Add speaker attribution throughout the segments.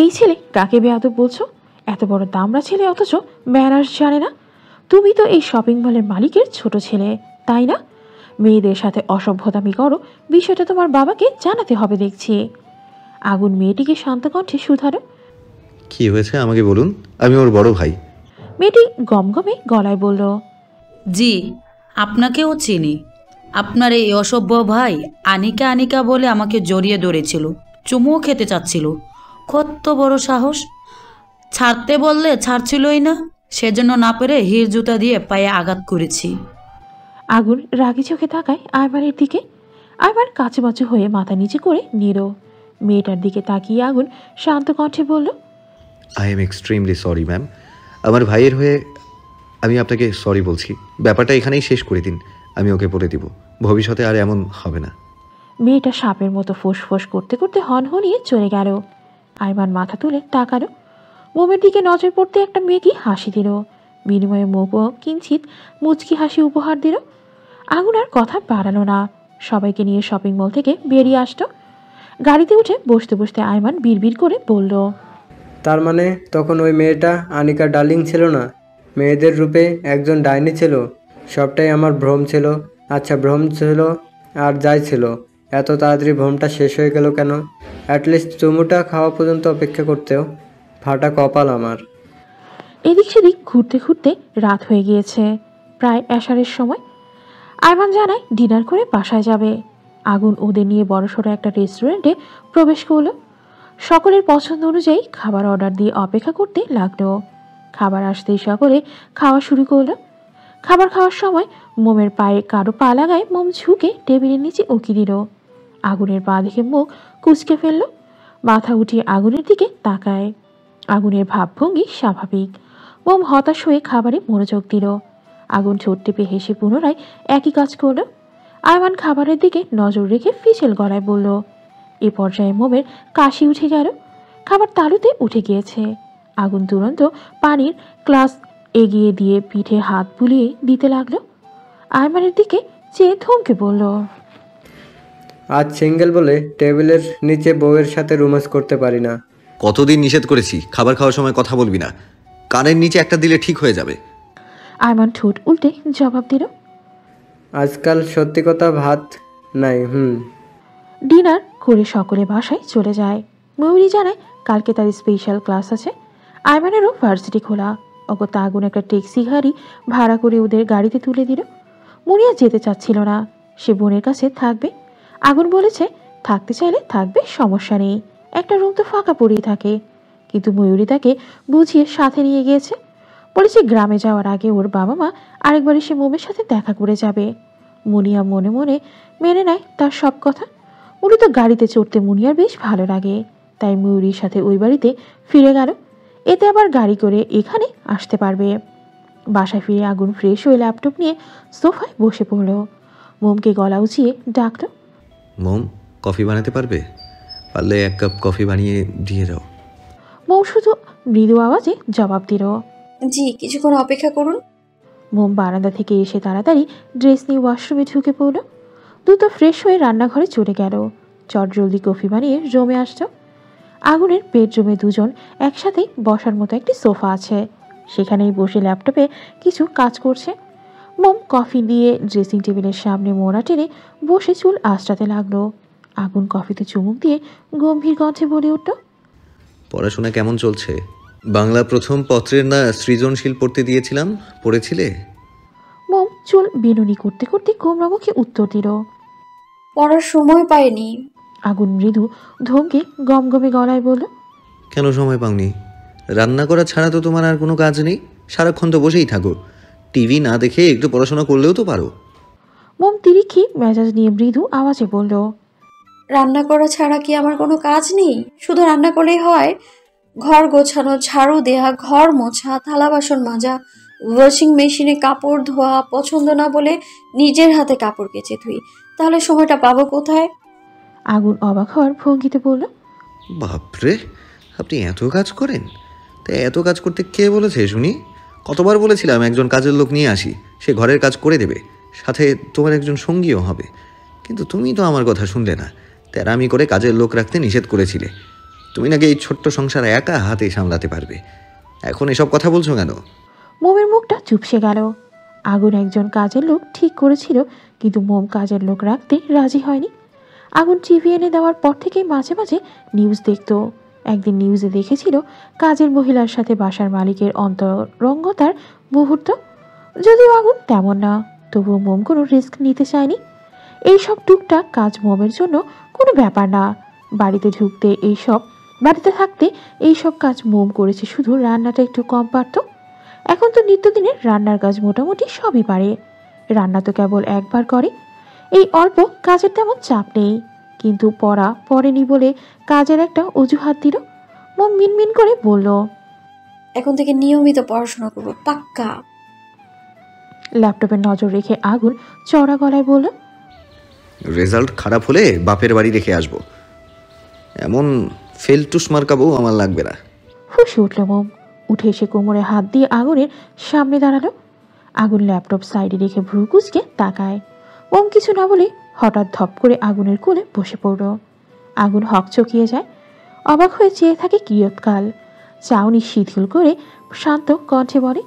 Speaker 1: এই ছেলে কাকে বেয়াদব বলছো? এত বড় দামড়া ছেলে অথচ ম্যানার্স জানে না। তুমি তো এই শপিং মলের মালিকের ছোট ছেলে, তাই না? মেয়েদের সাথে অসভ্যতামি করো, বিষয়টা তোমার বাবাকে জানাতে হবে দেখছি। আগুন মেয়েটিকে শান্ত কণ্ঠে শুধারো।
Speaker 2: কি হয়েছে আমাকে বলুন, আমি ওর বড় ভাই।
Speaker 1: মেয়েটি গমগমে গলায় বলল,
Speaker 3: জি, আপনাকেও চিনি। আপনার এই অসভ্য ভাই আনিকা আনিকা বলে আমাকে জড়িয়ে ধরেছিল, চুমুও খেতে চাচ্ছিল। কত বড় সাহস! ছাড়তে বললে ছাড়ছিলই না, সেজন্য না পেরে হির জুতা দিয়ে পায়ে আঘাত করেছি।
Speaker 1: আগুন রাগি চোখে তাকায় আয়মানের দিকে। আয়মান কাচুমাচু হয়ে মাথা নিচে করে নিল। মেয়েটার দিকে তাকিয়ে আগুন শান্ত কণ্ঠে বলল,
Speaker 2: I am extremely sorry ma'am. আমার ভাইয়ের হয়ে আমি আপনাকে সরি বলছি। ব্যাপারটা এখানেই শেষ করে দিন, আমি ওকে বলে দিব ভবিষ্যতে আর এমন হবে না।
Speaker 1: মেয়েটা সাপের মতো ফোঁস করতে করতে হনহনিয়ে চলে গেল। আয়মান মাথা তুলে তাকালো। মোমের দিকে নজর পড়তে একটা মেয়েকে হাসি দিল। বিনিময়ে মোমও কিঞ্চিত মুচকি হাসি উপহার দিল। আগুন আর কথা বাড়ালো না, সবাইকে নিয়ে শপিং মল থেকে বেরিয়ে আসতো। গাড়িতে উঠে বসতে বসতে আয়মান বিড়বিড় করে বলল,
Speaker 4: তার মানে তখন ওই মেয়েটা আনিকা ডার্লিং ছিল না, মেয়েদের রূপে একজন ডাইনি ছিল। সবটাই আমার ভ্রম ছিল। আচ্ছা, ভ্রম ছিল আর যাই ছিল, এত তাড়াতাড়ি ভ্রমটা শেষ হয়ে গেল কেন? অ্যাটলিস্ট চুমুটা খাওয়া পর্যন্ত অপেক্ষা করতেও ফাটা কপাল আমার।
Speaker 1: এদিক সেদিক ঘুরতে ঘুরতে রাত হয়ে গিয়েছে, প্রায় এশারের সময়। আয়মান জানায় ডিনার করে বাসায় যাবে। আগুন ওদের নিয়ে বড়সড় একটা রেস্টুরেন্টে প্রবেশ করলো। সকলের পছন্দ অনুযায়ী খাবার অর্ডার দিয়ে অপেক্ষা করতে লাগলো। খাবার আসতেই সকলে খাওয়া শুরু করলো। খাবার খাওয়ার সময় মোমের পায়ে কারো পা লাগায় মোম ঝুঁকে টেবিলের নিচে উকি দিল। আগুনের পা দেখে মুখ কুঁচকে ফেলল। মাথা উঠিয়ে আগুনের দিকে তাকায়। আগুনের ভাবভঙ্গি স্বাভাবিক। মোম হতাশ হয়ে খাবারে মনোযোগ দিল। আগুন ঠোঁট টিপে হেসে পুনরায় একই কাজ করল। আয়মান খাবারের দিকে নজর রেখে ফিসেল গলায় বলল। এ পর্যায়ে মোমের কাশি উঠে গেল। খাবার তালুতে উঠে গিয়েছে। আগুন তুরন্ত পানির গ্লাস এগিয়ে দিয়ে পিঠে হাত বুলিয়ে দিতে লাগলো। আয়মানের দিকে চেয়ে থমকে বলল,
Speaker 4: আজ সিঙ্গেল বলে টেবিলের নিচে বউয়ের সাথে রোম্যান্স করতে পারি না।
Speaker 2: কতদিন নিষেধ করেছি খাবার খাওয়ার সময় কথা বলবি না, কানের নিচে একটা দিলে ঠিক হয়ে যাবে।
Speaker 1: আয়মান ঠোঁট উল্টে জবাব দিল,
Speaker 4: আজকাল সত্যি কথা ভাত নাই।
Speaker 1: ডিনার করে সকলে বাসায় চলে যায়। ময়ূরী জানায় কালকে তার স্পেশাল ক্লাস আছে। আয়মানেরও ভার্সিটি খোলা। অগত্যা আগুন একটা ট্যাক্সি গাড়ি ভাড়া করে ওদের গাড়িতে তুলে দিল। মুনিয়া যেতে চাচ্ছিল না, সে বোনের কাছে থাকবে। আগুন বলেছে থাকতে চাইলে থাকবে, সমস্যা নেই, একটা রুম তো ফাঁকা পড়েই থাকে। কিন্তু ময়ূরী তাকে বুঝিয়ে সাথে নিয়ে গিয়েছে। বলেছে গ্রামে যাওয়ার আগে ওর বাবা মা আরেকবার এসে মোমের সাথে দেখা করে যাবে। মুনিয়া মনে মনে মেনে নেয় তার সব কথা। মূলত গাড়িতে চড়তে মুনিয়ার বেশ ভালো লাগে, তাই ময়ূরীর সাথে ওই বাড়িতে ফিরে গেল। এতে আবার গাড়ি করে এখানে আসতে পারবে। বাসায় ফিরে আগুন ফ্রেশ হয়ে ল্যাপটপ নিয়ে সোফায় বসে পড়ল। মোমকে গলা উঁচিয়ে ডাকল,
Speaker 2: মোম, কফি বানাতে পারবে? পারলে 1 কাপ কফি বানিয়ে দিয়ে যাও।
Speaker 1: মোম শুধু মৃদু আওয়াজে জবাব দিল,
Speaker 5: জি, কিছুক্ষণ অপেক্ষা করুন।
Speaker 1: মোম বারান্দা থেকে এসে তাড়াতাড়ি ড্রেস নিয়ে ওয়াশরুমে ঢুকে পড়ল। দ্রুত ফ্রেশ হয়ে রান্নাঘরে চলে গেল। চটজলদি কফি বানিয়ে রুমে আসত। আগুনের বেডরুমে দুজন একসাথেই বসার মতো একটি সোফা আছে, সেখানেই বসে ল্যাপটপে কিছু কাজ করছে। মোম কফি দিয়ে ড্রেসিং টেবিলের সামনে মোড়া টেনে বসে চুল আঁচড়াতে লাগলো। আগুন কফিতে চুমুক দিয়ে গম্ভীর কণ্ঠে বলে উঠল,
Speaker 2: পড়াশোনা কেমন চলছে? বাংলা প্রথম পত্রের না সৃজনশীল পড়তে দিয়েছিলাম, পড়েছিলে?
Speaker 1: মোম চুল বেনুনি করতে করতে গোমরা মুখে উত্তর দিল,
Speaker 5: পড়ার সময় পাইনি।
Speaker 1: আগুন মৃদু ধমকে গমগমে গলায় বলল,
Speaker 2: কেন সময় পাওনি? রান্না করা ছাড়া তো তোমার আর কোনো কাজ নেই, সারাক্ষণ তো বসেই থাকো। টিভি না দেখে একটু পড়াশোনা করলেও তো পারো।
Speaker 1: মোম তিরিক্ষি মেজাজ নিয়ে মৃদু আওয়াজে বলল,
Speaker 5: রান্না করা ছাড়া কি আমার কোনো কাজ নেই? শুধু রান্না করলেই হয়? ঘর গোছানো, ঝাড়ু দেয়া, ঘর মোছা, থালা বাসন মাজা, ওয়াশিং মেশিনে কাপড় ধোয়া, পছন্দ না বলে নিজের হাতে কাপড় কেচে ধুই, তাহলে সময়টা পাবো কোথায়?
Speaker 1: আগুন অবাক হওয়ার ভঙ্গিতে বলল,
Speaker 2: বাপরে, আপনি এত কাজ করেন? তাই এত কাজ করতে কে বলেছে শুনি? কতবার বলেছিলাম একজন কাজের লোক নিয়ে আসি, সে ঘরের কাজ করে দেবে, সাথে তোমার একজন সঙ্গীও হবে। কিন্তু তুমি তো আমার কথা শুনলে না, তেরামি করে কাজের লোক রাখতে নিষেধ করেছিলে। তুমি নাকি এই ছোট্ট সংসার একা হাতে সামলাতে পারবে, এখন এসব কথা বলছো কেন?
Speaker 1: মোমের মুখটা চুপসে গেল। আগুন একজন কাজের লোক ঠিক করেছিল, কিন্তু মোম কাজের লোক রাখতে রাজি হয়নি। আগুন টিভি এনে দেওয়ার পর থেকেই মাঝে মাঝে নিউজ দেখত। একদিন নিউজে দেখেছিল কাজের মহিলার সাথে বাসার মালিকের অন্তরঙ্গতার মুহূর্ত। যদিও আগুন তেমন না, তবুও মোম কোনো রিস্ক নিতে চায়নি। এইসব টুকটাক কাজ মোমের জন্য কোনো ব্যাপার না। বাড়িতে থাকতে এইসব কাজ মোম করেছে, শুধু রান্নাটা একটু কম পারত। এখন তো নিত্যদিনের রান্নার কাজ মোটামুটি সবই পারে। রান্না তো কেবল একবার করে। এই অল্প কাজের তেমন চাপ নেই, কিন্তু পড়েনি বলে কাজের একটা অজুহাত দিল। মোম মিনমিন করে বলল,
Speaker 5: এখন থেকে নিয়মিত পড়াশোনা করবো, পাক্কা।
Speaker 1: ল্যাপটপে নজর রেখে আগুন চড়া গলায় বলল,
Speaker 2: রেজাল্ট খারাপ হলে বাপের বাড়ি রেখে আসবো, এমন ফেলটুস মার্কা বউ আমার লাগবে না।
Speaker 1: ফুঁসে উঠল মোম। উঠে এসে কোমরে হাত দিয়ে আগুনের সামনে দাঁড়ালো। আগুন ল্যাপটপ সাইডে রেখে ভ্রু কুঁচকে তাকায়। মোম কিছু না বলে হঠাৎ ধপ করে আগুনের কোলে বসে পড়ল। আগুন হকচকিয়ে যায়, অবাক হয়ে চেয়ে থাকে কিয়ৎকাল। চাউনি শিথিল করে শান্ত কণ্ঠে বলে,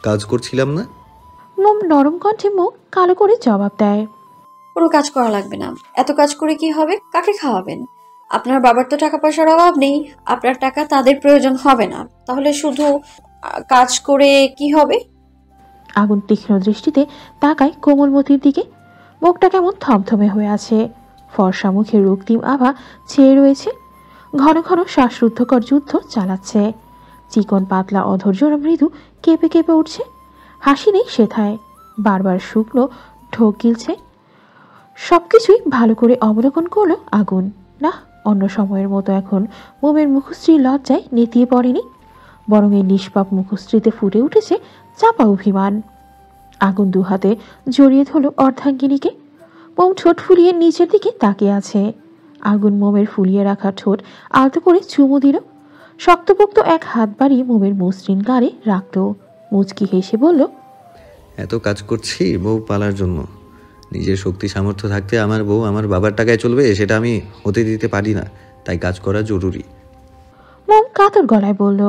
Speaker 2: কাজ করছিলাম না?
Speaker 1: মোম নরম কণ্ঠে মুখ কালো করে জবাব দেয়,
Speaker 5: কোনো কাজ করা লাগবে না। এত কাজ করে কি হবে? কাকে খাওয়াবেন? আপনার বাবার তো টাকা পয়সার অভাব নেই, আপনার টাকা তাদের প্রয়োজন হবে না, তাহলে শুধু কাজ করে কি হবে?
Speaker 1: আগুন তীক্ষ্ণ দৃষ্টিতে তাকায় কোমলমতির দিকে। মুখটা কেমন থমথমে হয়ে আছে, ফর্সা মুখে রক্তিম আভা ছেয়ে রয়েছে। ঘন ঘন শ্বাসরুদ্ধকর যুদ্ধ চালাচ্ছে। চিকন পাতলা অধৈর্য মৃদু কেঁপে কেঁপে উঠছে। হাসি নেই সেথায়, বারবার শুকনো ঢোক গিলছে। সবকিছুই ভালো করে অবলোকন করলো আগুন। না, অন্য সময়ের মতো এখন মোমের মুখশ্রী লজ্জায় নেতিয়ে পড়েনি, বরং এই নিষ্পাপ মুখশ্রীতে ফুটে উঠেছে চাপা অভিমান। আগুন দুহাতে জড়িয়ে ধরল অর্ধাঙ্গিনীকে। মোম ঠোঁট ফুলিয়ে নিচের দিকে তাকিয়ে আছে। আগুন মোমের ফুলিয়ে রাখা ঠোঁট আলতো করে চুমু দিল। শক্তপোক্ত এক হাত বাড়িয়ে মোমের মসৃণ গালে রাখল। মুচকি হেসে বলল,
Speaker 2: এত কাজ করছি বউ পালার জন্য, নিজের শক্তি সামর্থ্য থাকতে আমার বউ আমার বাবার টাকায় চলবে সেটা আমি হতে দিতে পারি না, তাই কাজ করা জরুরি।
Speaker 1: মোম কাতর গলায় বলল,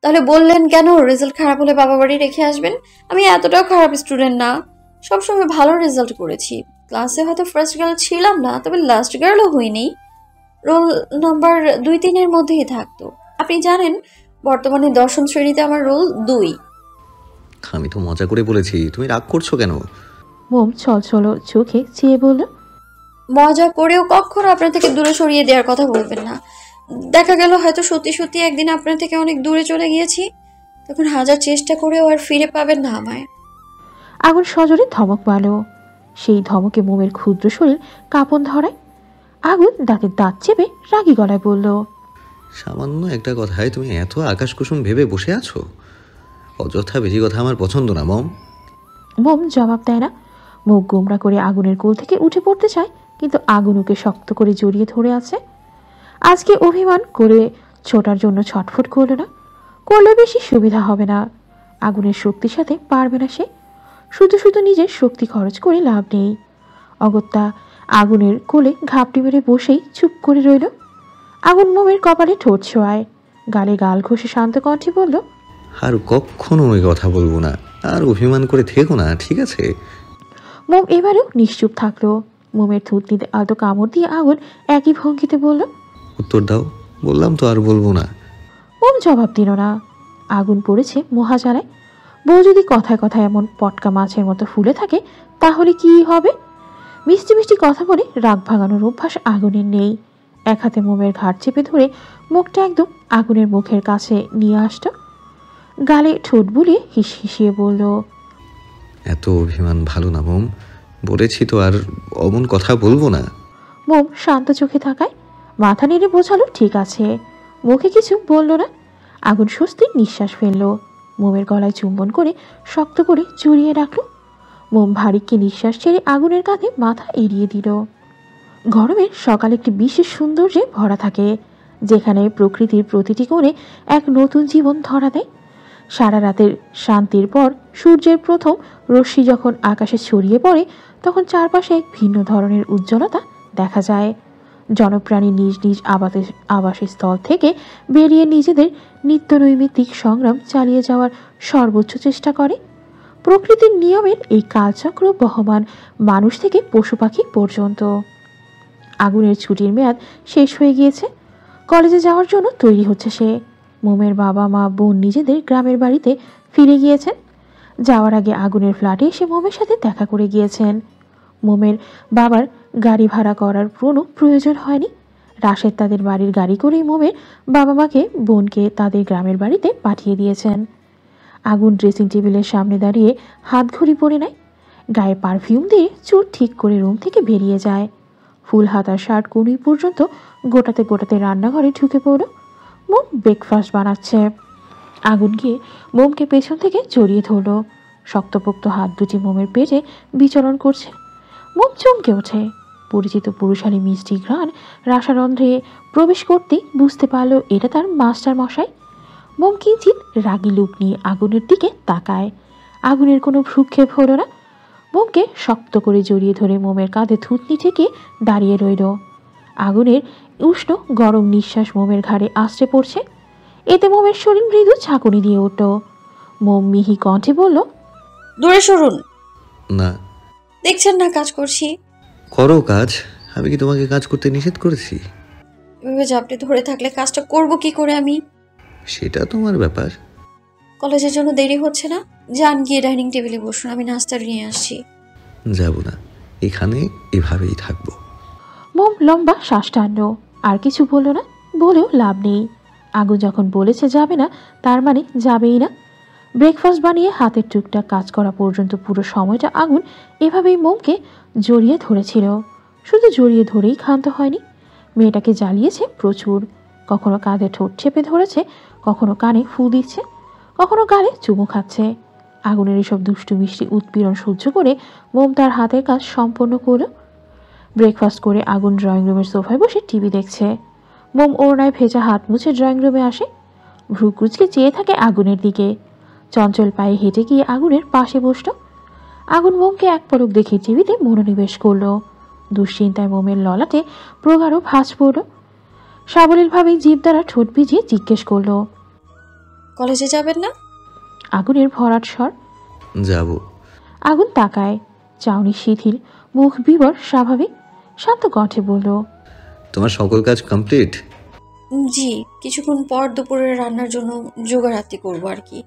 Speaker 5: তাহলে বললেন কেন রেজাল্ট খারাপ হলে বাবা বাড়ি রেখে আসবেন? আমি এতটাও খারাপ স্টুডেন্ট না, সবসময় ভালো রেজাল্ট করেছি। ক্লাসে হয়তো ফার্স্ট গার্ল ছিলাম না, তবে লাস্ট গার্লও হইনি। রোল নাম্বার 2-3-এর মধ্যেই থাকতো। আপনি জানেন বর্তমানে 10ম শ্রেণীতে আমার রোল 2।
Speaker 2: আমি তো মজা করে বলেছি, তুমি রাগ করছো কেন?
Speaker 1: মোম ছলছল চোখে চেয়ে বলল,
Speaker 5: মজা করেও কখনো আপনার থেকে দূরে সরিয়ে দেওয়ার কথা বলবেন না। দেখা গেল হয়তো সত্যি সত্যি একদিন আপনার থেকে অনেক দূরে চলে গিয়েছি, তখন হাজার চেষ্টা করেও আর ফিরে পাবেন না আমায়।
Speaker 1: আগুন সজোরে ধমক মারল। সেই ধমকে মোমের ক্ষুদ্র শরীর কাঁপন ধরায়। আগুন দাঁতের দাঁত চেপে রাগী গলায় বলল,
Speaker 2: সামান্য একটা কথায় তুমি এত আকাশ কুসুম ভেবে বসে আছো? অযথা বেশি কথা আমার পছন্দ না মম।
Speaker 1: মোম জবাব দেয় না। মুখ গোমরা করে আগুনের কোল থেকে উঠে পড়তে চায়, কিন্তু আগুন ওকে শক্ত করে জড়িয়ে ধরে আছে। আজকে অভিমান করে ছোটার জন্য ছটফট করল না, করলে বেশি সুবিধা হবে না। আগুনের শক্তির সাথে পারবে না সে। শুধু শুধু নিজের শক্তি খরচ করে লাভ নেই। অগত্যা আগুনের কোলে ঘাপটি মেরে বসেই চুপ করে রইল। আগুন মোমের কপালে ঠোঁট ছোঁয়ায়, গালে গাল ঘষে শান্ত কণ্ঠে বলল,
Speaker 2: আর কখনো ওই কথা বলবো না, আর অভিমান করে থেকো না, ঠিক আছে?
Speaker 1: মোম এবারেও নিশ্চুপ থাকলো। মোমের থুতনিতে আলতো কামড় দিয়ে আগুন একই ভঙ্গিতে বলল,
Speaker 2: উত্তর দাও। বললাম তো আর বলবো না।
Speaker 1: মোম জবাব দিল না। আগুন পড়েছে মহাজালায়। বউ যদি কথায় কথায় এমন পটকা মাছের মতো ফুলে থাকে তাহলে কি হবে? মিষ্টি মিষ্টি কথা বলে রাগ ভাঙানোর অভ্যাস আগুনের নেই। এক হাতে মোমের ঘাট চেপে ধরে মুখটা একদম আগুনের মুখের কাছে নিয়ে আসতো। গালে ঠোঁট বুলিয়ে হিসহিসিয়ে বলল,
Speaker 2: এত অভিমান ভালো না মম, বলেছি তো আর অমন কথা বলবো না।
Speaker 1: মোম শান্ত চোখে থাকায় মাথা নেড়ে বোঝালো ঠিক আছে, মুখে কিছু বলল না। আগুন স্বস্তির নিঃশ্বাস ফেলল। মোমের গলায় চুম্বন করে শক্ত করে জড়িয়ে রাখল। মোম ভারিককে নিঃশ্বাস ছেড়ে আগুনের কাঁধে মাথা এড়িয়ে দিল। গরমের সকাল একটি বিশেষ সৌন্দর্যে ভরা থাকে, যেখানে প্রকৃতির প্রতিটি কোণে এক নতুন জীবন ধরা দেয়। সারা রাতের শান্তির পর সূর্যের প্রথম রশ্মি যখন আকাশে ছড়িয়ে পড়ে, তখন চারপাশে এক ভিন্ন ধরনের উজ্জ্বলতা দেখা যায়। জনপ্রাণী নিজ নিজ আবাসস্থল থেকে বেরিয়ে নিজেদের নিত্যনৈমিত্তিক সংগ্রাম চালিয়ে যাওয়ার সর্বোচ্চ চেষ্টা করে। প্রকৃতির নিয়মের এই কালচক্র বহমান মানুষ থেকে পশু পাখি পর্যন্ত। আগুনের ছুটির মেয়াদ শেষ হয়ে গিয়েছে। কলেজে যাওয়ার জন্য তৈরি হচ্ছে সে। মোমের বাবা মা বোন নিজেদের গ্রামের বাড়িতে ফিরে গিয়েছেন। যাওয়ার আগে আগুনের ফ্ল্যাটে এসে মোমের সাথে দেখা করে গিয়েছেন। মোমের বাবার গাড়ি ভাড়া করার কোনো প্রয়োজন হয়নি। রাশেদ তাদের বাড়ির গাড়ি করেই মোমের বাবা মাকে বোনকে তাদের গ্রামের বাড়িতে পাঠিয়ে দিয়েছেন। আগুন ড্রেসিং টেবিলের সামনে দাঁড়িয়ে হাত ঘড়ি পরে নেয়, গায়ে পারফিউম দিয়ে চুল ঠিক করে রুম থেকে বেরিয়ে যায়। ফুল হাতার শার্ট কনুই পর্যন্ত গোটাতে গোটাতে রান্নাঘরে ঢুকে পড়ল। মোম ব্রেকফাস্ট বানাচ্ছে। আগুন গিয়ে মোমকে পেছন থেকে জড়িয়ে ধরল। শক্তপোক্ত হাত দুটি মোমের পেটে বিচরণ করছে। মোম চমকে ওঠে। পরিচিত পুরুষালী মিষ্টি ঘ্রাণ রাসারন্ধ্রে প্রবেশ করতেই বুঝতে পারল এটা তার মাস্টার মশাই। মোম কিঞ্চিৎ রাগী লুক নিয়ে আগুনের দিকে তাকায়। আগুনের কোনো ভ্রুক্ষেপ হলো না। মোমকে শক্ত করে জড়িয়ে ধরে মোমের কাঁধে থুতনি থেকে দাঁড়িয়ে রইল। আগুনের উষ্ণ গরম নিঃশ্বাস মোমের ঘাড়ে আছড়ে পড়ছে। এতে মোমের শরীর মৃদু ঝাঁকুনি দিয়ে উঠল। মোম মিহি কণ্ঠে বলল,
Speaker 5: দূরে সরুন।
Speaker 2: না।
Speaker 5: দেখছেন না কাজ করছি।
Speaker 2: করো কাজ, আমি কি তোমাকে কাজ করতে নিষেধ করেছি?
Speaker 5: এভাবে জাপটে ধরে থাকলে কাজটা করব কি করে আমি?
Speaker 2: সেটা তোমার ব্যাপার।
Speaker 5: কলেজের জন্য দেরি হচ্ছে না? যান গিয়ে ডাইনিং টেবিলে বসুন, আমি নাস্তা নিয়ে আসছি।
Speaker 2: যাব না, এখানে এভাবেই থাকবো।
Speaker 1: মোম লম্বা শ্বাস টানল। আর কিছু বলল না, বলেও লাভ নেই। আগুন যখন বলেছে যাবে না, তার মানে যাবেই না। ব্রেকফাস্ট বানিয়ে হাতের টুকটাক কাজ করা পর্যন্ত পুরো সময়টা আগুন এভাবেই মোমকে জড়িয়ে ধরেছিল। শুধু জড়িয়ে ধরেই ক্ষান্ত হয়নি, মেয়েটাকে জ্বালিয়েছে প্রচুর। কখনো কাঁধে ঠোঁট চেপে ধরেছে, কখনো কানে ফু দিচ্ছে, কখনো গালে চুমু খাচ্ছে। আগুনের এসব দুষ্টু মিষ্টি উৎপীড়ন সহ্য করে মোম তার হাতের কাজ সম্পন্ন করল। ব্রেকফাস্ট করে আগুন ড্রয়িং রুমের সোফায় বসে টিভি দেখছে। মোম ওড়নায় ভেজা হাত মুছে ড্রয়িং রুমে আসে। ভ্রু কুচকে চেয়ে থাকে আগুনের দিকে। চঞ্চল পায়ে হেঁটে গিয়ে আগুনের পাশে বসল। আগুন মোমকে এক পলক দেখে টিভিতে মনোনিবেশ করল। দুশ্চিন্তায় মোমের ললাটে প্রগাঢ় ভাঁজ পড়ল। সাবলীলভাবেই জিভ দ্বারা ঠোঁট ভিজিয়ে জিজ্ঞেস করল,
Speaker 5: কলেজে যাবেন না?
Speaker 1: আগুনের ভরাট স্বর।
Speaker 2: যাব।
Speaker 1: আগুন তাকায়। চাউনি শিথিল, মুখ বিবর স্বাভাবিক, শান্ত কণ্ঠে বলল,
Speaker 2: তোমার সকল কাজ কমপ্লিট?
Speaker 5: জি, কিছুক্ষণ পর দুপুরের রান্নার জন্য জোগাড়াতি করবো আর কি।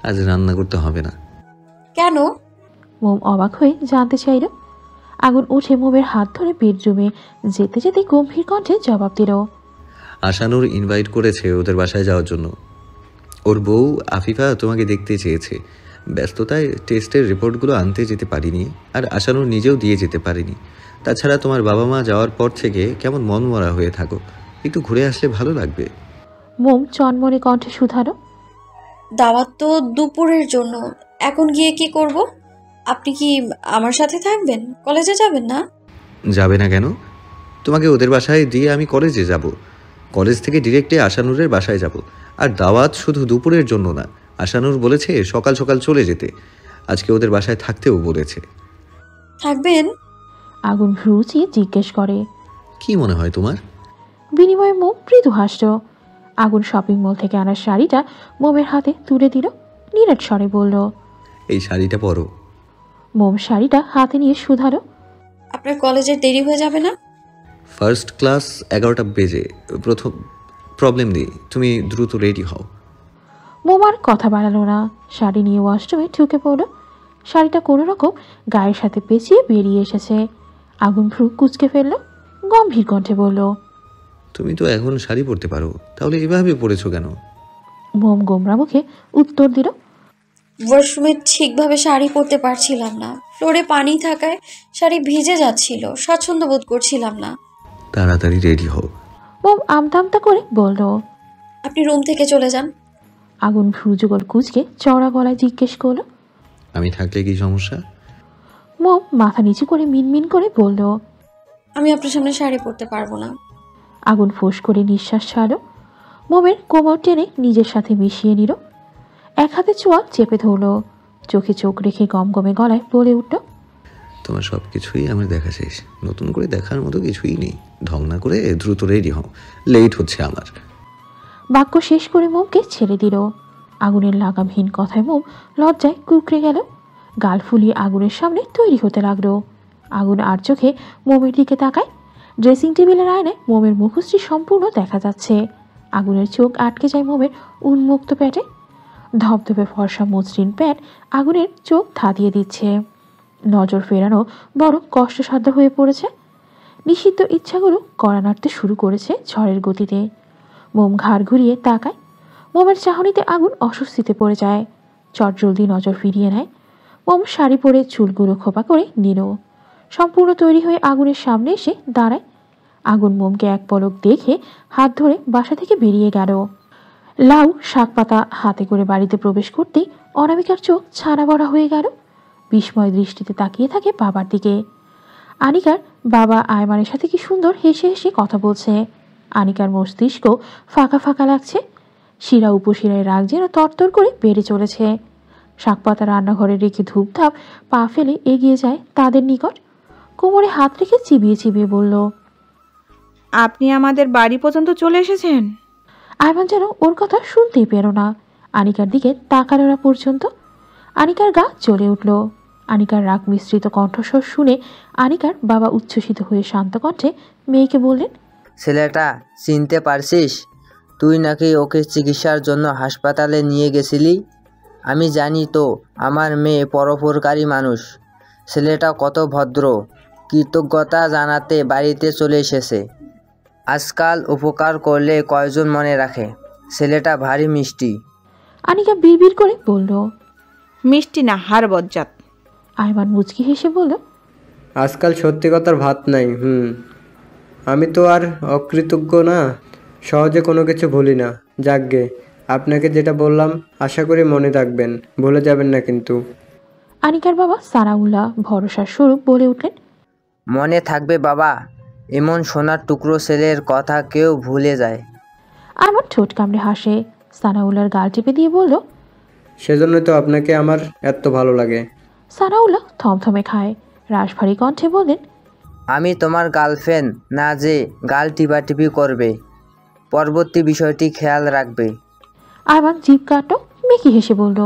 Speaker 2: আজ রান্না করতে হবে না।
Speaker 5: কেন?
Speaker 1: মোম অবাক হয়ে জানতে চাইল। আগুন উঠে মোমের হাত ধরে বেডরুমে যেতে যেতে গম্ভীর কণ্ঠে জবাব দিল,
Speaker 2: আশানুর ইনভাইট করেছে ওদের বাসায় যাওয়ার জন্য। ওর বউ আফিফা তোমাকে দেখতে চেয়েছে। ব্যস্ততায় টেস্টের রিপোর্টগুলো আনতে যেতে পারিনি, আর আশানুর নিজেও দিয়ে যেতে পারিনি। তাছাড়া তোমার বাবা মা যাওয়ার পর থেকে কেমন মনমরা হয়ে থাকো, একটু ঘুরে আসলে ভালো লাগবে।
Speaker 1: মোম চনমনে কণ্ঠে শুধালো,
Speaker 5: দাওয়াত তো দুপুরের জন্য, এখন গিয়ে কি করব? আপনি কি আমার সাথে থাকবেন? কলেজে যাবেন না?
Speaker 2: যাবে না কেন? তোমাকে ওদের বাসায় দিয়ে আমি কলেজে যাব। কলেজ থেকে ডিরেক্টে আশানুরের বাসায় যাব। আর দাওয়াত শুধু দুপুরের জন্য না, আশানুর বলেছে সকাল সকাল চলে যেতে। আজকে ওদের বাসায় থাকতেও বলেছে।
Speaker 5: থাকবেন?
Speaker 1: আগুন ভ্রুচিয়ে জিজ্ঞেস করে,
Speaker 2: কি মনে হয় তোমার?
Speaker 1: বিনিময়ে মোম মৃদু হাসল। আগুন শপিং মল থেকে আনার শাড়িটা মোমের হাতে তুলে দিল। নিরাট স্বরে বলল,
Speaker 2: এই শাড়িটা পরো।
Speaker 1: মোম শাড়িটা হাতে নিয়ে শুধালো,
Speaker 5: আপনার কলেজের দেরি হয়ে যাবে না?
Speaker 2: ফার্স্ট ক্লাস 11টা বেজে, প্রথম প্রবলেম নেই, তুমি দ্রুত রেডি হও।
Speaker 1: মোম আর কথা বাড়ালো না, শাড়ি নিয়ে ওয়াশরুমে ঢুকে পড়ল। শাড়িটা কোনো রকম গায়ের সাথে পেঁচিয়ে বেরিয়ে এসেছে। আগুন ভ্রু কুচকে ফেলল, গম্ভীর কণ্ঠে বলল,
Speaker 2: তুমি তো এখন শাড়ি পরতে পারো, তাহলে এভাবে পরেছো কেন?
Speaker 1: মোম গোমরা মুখে উত্তর দিল,
Speaker 5: ওয়াশরুমে ঠিকভাবে শাড়ি পরতে পারছিলাম না। ফ্লোরে পানি থাকায় শাড়ি ভিজে যাচ্ছিল, স্বাচ্ছন্দ্য বোধ করছিলাম না।
Speaker 2: তাড়াতাড়ি রেডি হও।
Speaker 1: মোম আমতা আমতা করে বলল।
Speaker 5: আপনি রুম থেকে চলে যান।
Speaker 1: আগুন ভ্রু যুগল কুচকে চওড়া গলায় জিজ্ঞেস করলো,
Speaker 2: আমি থাকলে কি সমস্যা?
Speaker 1: মোম মাথা নিচু করে মিনমিন করে বলল,
Speaker 5: আমি আপনার সামনে শাড়ি পরতে পারবো না।
Speaker 1: আগুন ফোঁস করে নিঃশ্বাস ছাড়ল। মোমের কোমর টেনে নিজের সাথে মিশিয়ে নিল। এক হাতে চোয়াল চেপে ধরল। চোখে চোখ রেখে গমগমে গলায় বলে উঠল,
Speaker 2: তোমার সব কিছুই আমার দেখা শেষ, নতুন করে দেখার মতো কিছুই নেই। ঢং না করে দ্রুত রেডি হও, লেট হচ্ছে আমার।
Speaker 1: বাক্য শেষ করে মোমকে ছেড়ে দিল। আগুনের লাগামহীন কথায় মোম লজ্জায় কুকড়ে গেল। গাল ফুলিয়ে আগুনের সামনে তৈরি হতে লাগলো। আগুন আর চোখে মোমের দিকে তাকায়। ড্রেসিং টেবিলের আয়নায় মোমের মুখশ্রী সম্পূর্ণ দেখা যাচ্ছে। আগুনের চোখ আটকে যায় মোমের উন্মুক্ত প্যাটে। ধবধবে ফর্সা মসৃণ প্যাট আগুনের চোখ ধাঁধিয়ে দিচ্ছে। নজর ফেরানো বড় কষ্টসাধ্য হয়ে পড়েছে। নিষিদ্ধ ইচ্ছাগুলো কড়া নাড়তে শুরু করেছে ঝড়ের গতিতে। মোম ঘাড় ঘুরিয়ে তাকায়। মোমের চাহনিতে আগুন অস্বস্তিতে পড়ে যায়। চটজলদি নজর ফিরিয়ে নেয়। মোম শাড়ি পরে চুলগুলো খোপা করে নিল। সম্পূর্ণ তৈরি হয়ে আগুনের সামনে এসে দাঁড়ায়। আগুন মোমকে এক পলক দেখে হাত ধরে বাসা থেকে বেরিয়ে গেল। লাউ শাক পাতা হাতে করে বাড়িতে প্রবেশ করতেই অনামিকার চোখ ছানা বড়া হয়ে গেল। বিস্ময় দৃষ্টিতে তাকিয়ে থাকে বাবার দিকে। আনিকার বাবা আয়মানের সাথে কি সুন্দর হেসে হেসে কথা বলছে। আনিকার মস্তিষ্ক ফাঁকা ফাঁকা লাগছে। শিরা উপশিরায় রাগ যেন তরতর করে বেড়ে চলেছে। শাকপাতা রান্নাঘরে রেখে ধূপধাপ পা ফেলে এগিয়ে যায় তাদের নিকট। কোমরে হাত রেখে চিবিয়ে চিবিয়ে বলল,
Speaker 6: আপনি আমাদের বাড়ি পর্যন্ত চলে এসেছেন?
Speaker 1: আয়মান যেন ওর কথা শুনতেই পেল না। আনিকার দিকে তাকালো না পর্যন্ত। আনিকার গা জ্বলে উঠল। আনিকার রাগ মিশ্রিত কণ্ঠস্বর শুনে আনিকার বাবা উচ্ছ্বসিত হয়ে শান্ত কণ্ঠে মেয়েকে বললেন,
Speaker 7: ছেলেটা চিনতে পারছিস? তুই নাকি ওকে চিকিৎসার জন্য হাসপাতালে নিয়ে গেছিলি। আমি জানি তো আমার মেয়ে পরোপকারী মানুষ। ছেলেটা কত ভদ্র, কৃতজ্ঞতা জানাতে বাড়িতে চলে এসেছে। আজকাল উপকার করলে কয়জন মনে রাখে। ছেলেটা ভারী মিষ্টি।
Speaker 1: আনিকা বিড়বিড় করে বলল।
Speaker 6: মিষ্টি না, হার বজ্জাত।
Speaker 1: আয়মান মুচকি হেসে বলল,
Speaker 4: আজকাল সত্যি কথার ভাত নাই। আমি তো আর অকৃতজ্ঞ না, সহজে কোনো কিছু ভুলি না। যাকগে, আপনাকে যেটা বললাম আশা করি মনে রাখবেন, ভুলে যাবেন না কিন্তু।
Speaker 1: আনিকার বাবা সানাউল্লাহ ভরসার স্বরূপ বলে উঠলেন,
Speaker 7: মনে থাকবে বাবা, এমন সোনার টুকরো ছেলের কথা কেউ ভুলে যায়।
Speaker 1: আয়মান ঠোঁট কামড়ে হাসে। সানাউল্লাহর গাল টিপে দিয়ে বলল,
Speaker 4: সেজন্যই তো আপনাকে আমার এত ভালো লাগে।
Speaker 1: সানাউল্লাহ থমথমে খায়। রাশভারী কণ্ঠে বললেন,
Speaker 7: আমি তোমার গার্লফ্রেন্ড না যে গাল টিপাটিপি করবে। পরবর্তী বিষয়টি খেয়াল রাখবে।
Speaker 1: আয়মান জিভ কাটো মেকি হেসে বলল,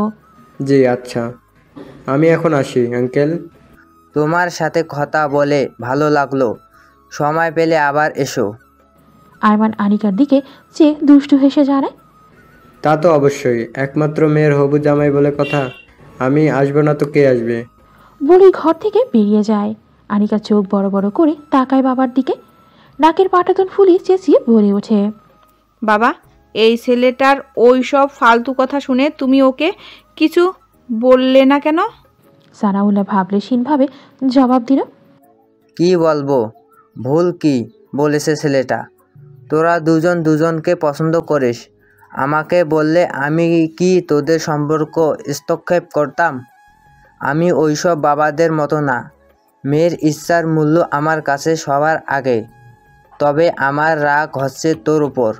Speaker 4: জি আচ্ছা, আমি এখন আসি আঙ্কেল।
Speaker 7: তোমার সাথে কথা বলে ভালো লাগলো। সময় পেলে আবার এসো।
Speaker 1: আয়মান আনিকার দিকে চেয়ে দুষ্টু হেসে জানায়,
Speaker 4: তা তো অবশ্যই, একমাত্র মেয়ের হবু জামাই বলে কথা। আমি আসবো না তো কে আসবে?
Speaker 1: বলেই ঘর থেকে বেরিয়ে যায়। আনিকা চোখ বড় বড় করে তাকায় বাবার দিকে। নাকের পাটাতন ফুলিয়ে চেঁচিয়ে বলে ওঠে,
Speaker 6: বাবা, এই ছেলেটার ওই সব ফালতু কথা শুনে তুমি ওকে কিছু বললে না কেন?
Speaker 1: সানাউল্লাহ ভাবলেশীনভাবে জবাব দিল,
Speaker 7: কি বলবো? ভুল কি বলেছে ছেলেটা? তোরা দুজন দুজনকে পছন্দ করিস। আমাকে বললে আমি কি তোদের সম্পর্ক স্থক্ষেপ করতাম? আমি ওইসব বাবাদের মতো না। মেয়ের ইচ্ছার মূল্য আমার কাছে সবার আগে। তবে আমার রাগ হচ্ছে তোর উপর।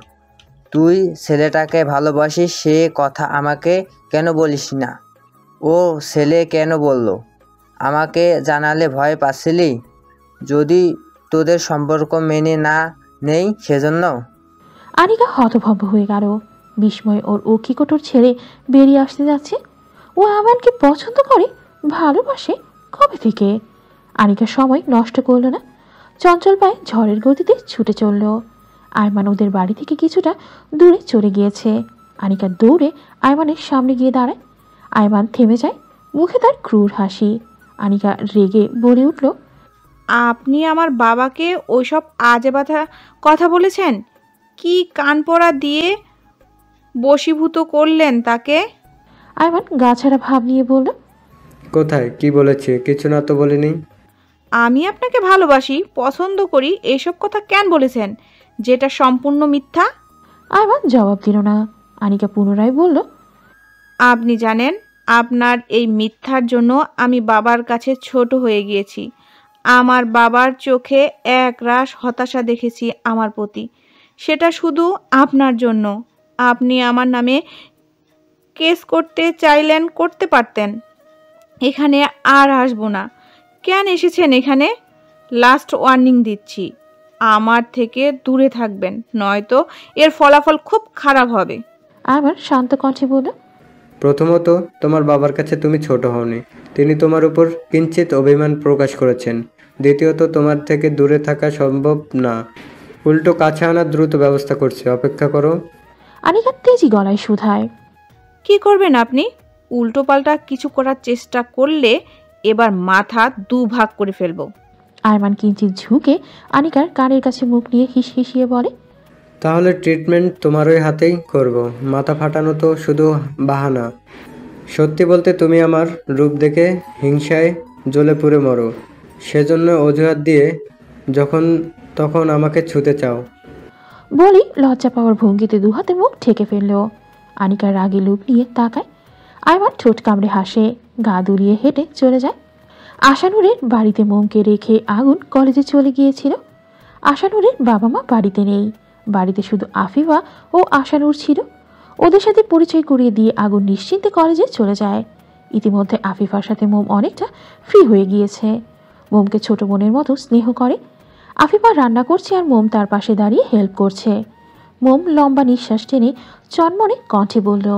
Speaker 7: তুই ছেলেটাকে ভালোবাসিস, সে কথা আমাকে কেন বলিস না? ও ছেলে কেন বলল? আমাকে জানালে ভয় পাচ্ছিলি? যদি তোদের সম্পর্ক মেনে না নেই সেজন্য?
Speaker 1: আনিকা হতভম্ব হয়ে গেল। বিস্ময় ওর অক্ষিকোটর ছেড়ে বেরিয়ে আসতে যাচ্ছে। ও আমানকে পছন্দ করে, ভালোবাসে? কবে থেকে? আনিকা সময় নষ্ট করল না। চঞ্চল পায়ে ঝড়ের গতিতে ছুটে চলল। আয়মান ওদের বাড়ি থেকে কিছুটা দূরে চলে গিয়েছে। আনিকা দৌড়ে আয়মানের সামনে গিয়ে দাঁড়ায়। আয়মান থেমে যায়, মুখে তার ক্রূর হাসি। আনিকা রেগে বলে উঠল,
Speaker 6: আপনি আমার বাবাকে ওইসব আজে বাজে কথা বলেছেন? কি কান পড়া দিয়ে বশীভূত করলেন তাকে?
Speaker 1: আয়মান গাছাড়া ভাব নিয়ে বলল,
Speaker 4: কোথায় কি বলেছি? কিছু না তো বলিনি।
Speaker 6: আমি আপনাকে ভালোবাসি, পছন্দ করি, এসব কথা কেন বলেছেন, যেটা সম্পূর্ণ মিথ্যা?
Speaker 1: আয়মান জবাব দিল না। আনিকা পুনরায় বলল,
Speaker 6: আপনি জানেন, আপনার এই মিথ্যার জন্য আমি বাবার কাছে ছোট হয়ে গিয়েছি। আমার বাবার চোখে একরাশ হতাশা দেখেছি আমার প্রতি। সেটা শুধু আপনার জন্য। আপনি আমার নামে কেস করতে চাইলেন, করতে পারতেন। এখানে আর আসবো না। কেন এসেছেন এখানে? লাস্ট ওয়ার্নিং দিচ্ছি, আমার থেকে দূরে থাকবেন, নয়তো এর ফলাফল খুব খারাপ হবে।
Speaker 1: আয়মান শান্ত কণ্ঠে বলল,
Speaker 4: প্রথমত, তোমার বাবার কাছে তুমি ছোট হওনি, তিনি তোমার উপর কিঞ্চিত অভিমান প্রকাশ করেছেন। দ্বিতীয়ত, তোমার থেকে দূরে থাকা সম্ভব না, উল্টো কাছে আনার দ্রুত ব্যবস্থা করছে, অপেক্ষা করো।
Speaker 1: আনিকা তেজি গলায় শুধায়,
Speaker 6: কি করবেন আপনি? উল্টোপাল্টা কিছু করার চেষ্টা করলে এবার মাথা দুভাগ করে ফেলবো।
Speaker 1: আয়মান কিঞ্চিত ঝুঁকে আনিকার কানের কাছে মুখ নিয়ে হিসিয়ে বলে,
Speaker 4: তাহলে ট্রিটমেন্ট তোমারই হাতেই করব। মাথা ফাটানো তো শুধু বাহানা। সত্যি বলতে তুমি আমার রূপ দেখে হিংসায় জ্বলে পুড়ে মরো, সেজন্য অজুহাত দিয়ে যখন তখন আমাকে ছুতে চাও।
Speaker 1: বলি লজ্জা পাওয়ার ভঙ্গিতে দুহাতে মুখ ঢেকে ফেলল। আনিকার রাগে লুক নিয়ে তাকায়। আয়মান ঠোঁট কামড়ে হাসে, গা দুলিয়ে হেঁটে চলে যায়। আশানুরের বাড়িতে মোমকে রেখে আগুন কলেজে চলে গিয়েছিল। আশানুরের বাবা মা বাড়িতে নেই, বাড়িতে শুধু আফিফা ও আশানুর ছিল। ওদের সাথে পরিচয় করিয়ে দিয়ে আগুন নিশ্চিন্তে কলেজে চলে যায়। ইতিমধ্যে আফিফার সাথে মোম অনেকটা ফ্রি হয়ে গিয়েছে। মোমকে ছোট বোনের মতো স্নেহ করে। আফিফা রান্না করছে আর মোম তার পাশে দাঁড়িয়ে হেল্প করছে। মোম লম্বা নিঃশ্বাস টেনে চনমনে কণ্ঠে বলল,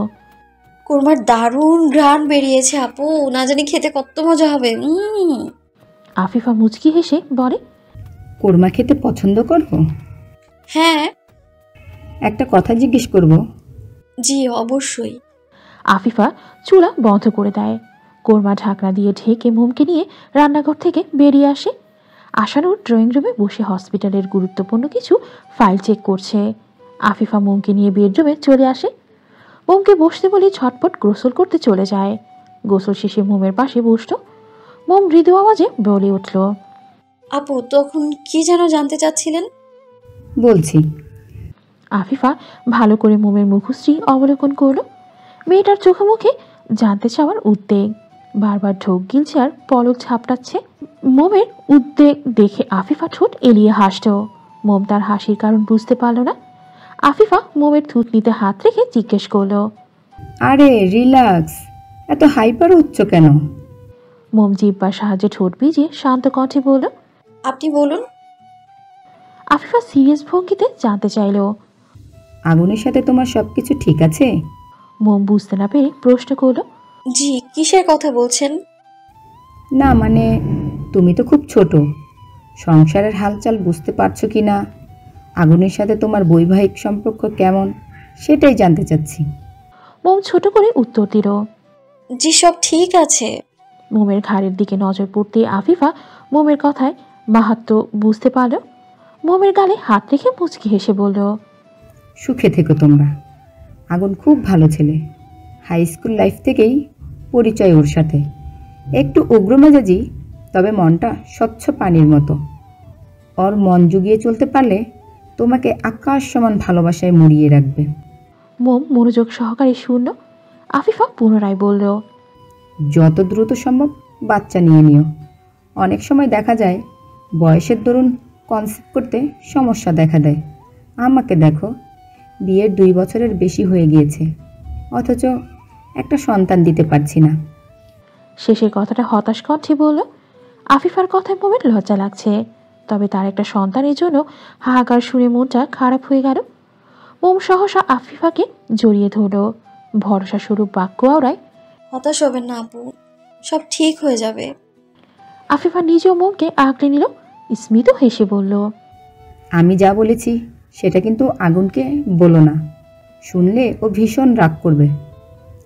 Speaker 5: কোরমার দারুণ ঘ্রাণ বেরিয়েছে আপু, না জানি খেতে কত মজা হবে।
Speaker 1: আফিফা মুচকি হেসে বলে,
Speaker 8: কোরমা খেতে পছন্দ করো?
Speaker 5: হ্যাঁ।
Speaker 8: একটা কথা জিজ্ঞেস করব?
Speaker 5: জি অবশ্যই।
Speaker 1: আফিফা চুলা বন্ধ করে দেয়। কোরমা ঢাকনা দিয়ে ঢেকে মোমকে নিয়ে রান্নাঘর থেকে বেরিয়ে আসে। আশানুর ড্রয়িং রুমে বসে হসপিটালের গুরুত্বপূর্ণ কিছু ফাইল চেক করছে। আফিফা মোমকে নিয়ে বেডরুমে চলে আসে। মোমকে বসতে বলে ঝটপট গোসল করতে চলে যায়। গোসল শেষে মোমের পাশে বসল। মোম মৃদু আওয়াজে বলে উঠল,
Speaker 5: আপু তখন কি যেন জানতে চাচ্ছিলেন?
Speaker 8: বলছি।
Speaker 1: আফিফা ভালো করে মোমের মুখশ্রী অবলোকন করল। মেয়েটার চোখে মুখে জানতে চাওয়ার উদ্বেগ, বারবার ঢোক গিলছে আর পলক ঝাপটাচ্ছে। মোমের উদ্বেগ দেখে আফিফা ঠোঁট এলিয়ে হাসল। মোম তার হাসির কারণ বুঝতে পারল না। আফিফা মোমের থুতনিতে হাত রেখে জিজ্ঞেস করল,
Speaker 8: আরে রিল্যাক্স, এত হাইপার হচ্ছ কেন?
Speaker 1: মোম জিহ্বার সাহায্যে ঠোঁট ভিজিয়ে শান্ত কণ্ঠে বলল,
Speaker 5: আপনি বলুন।
Speaker 1: আফিফা সিরিয়াস ভঙ্গিতে জানতে চাইল,
Speaker 8: আগুনের সাথে তোমার সবকিছু ঠিক আছে?
Speaker 1: মোম বুঝতে না পেরে প্রশ্ন করল,
Speaker 5: জি কিসের কথা বলছেন?
Speaker 8: না মানে তুমি তো খুব ছোট, সংসারের হালচাল বুঝতে পারছো কি না, আগুনের সাথে তোমার বৈবাহিক সম্পর্ক কেমন সেটাই জানতে চাচ্ছি।
Speaker 1: মোম ছোট করে উত্তর দিল,
Speaker 5: জি সব ঠিক আছে।
Speaker 1: মোমের ঘাড়ের দিকে নজর পড়তে আফিফা মোমের কথায় মাহাত্ম্য বুঝতে পারল। মোমের গালে হাত রেখে মুচকি হেসে বলল,
Speaker 8: সুখে থেকো তোমরা, আগুন খুব ভালো ছেলে, হাই স্কুল লাইফ থেকেই পরিচয় ওর সাথে, একটু উগ্রমেজাজি, তবে মনটা স্বচ্ছ পানির মতো। ওর মন জুগিয়ে চলতে পারলে তোমাকে আকাশ সমান ভালোবাসায় মুড়িয়ে রাখবে।
Speaker 1: মোম মনোযোগ সহকারে শুনল। আফিফা পুনরায় বলল,
Speaker 8: যত দ্রুত সম্ভব বাচ্চা নিয়ে নিও, অনেক সময় দেখা যায় বয়সের দরুন কনসেপ্ট করতে সমস্যা দেখা দেয়। আমাকে দেখো, বিয়ের 2 বছরের বেশি হয়ে গিয়েছে, অথচ একটা সন্তান দিতে পারছি না।
Speaker 1: শেষের কথাটা হতাশ কণ্ঠে বলল। আফিফার কথায় মোমের লজ্জা লাগছে, তবে তার একটা সন্তানের জন্য হাহাকার শুনে মনটা খারাপ হয়ে গেল। মোম সহসা আফিফাকে জড়িয়ে ধরল, ভরসা স্বরূপ বাক্য আওড়ায়,
Speaker 5: হতাশ হবেন না আপু, সব ঠিক হয়ে যাবে।
Speaker 1: আফিফা নিজেও মোমকে আঁকড়ে নিল। স্মিত হেসে বলল,
Speaker 8: আমি যা বলেছি সেটা কিন্তু আগুনকে বলো না, শুনলে ও ভীষণ রাগ করবে।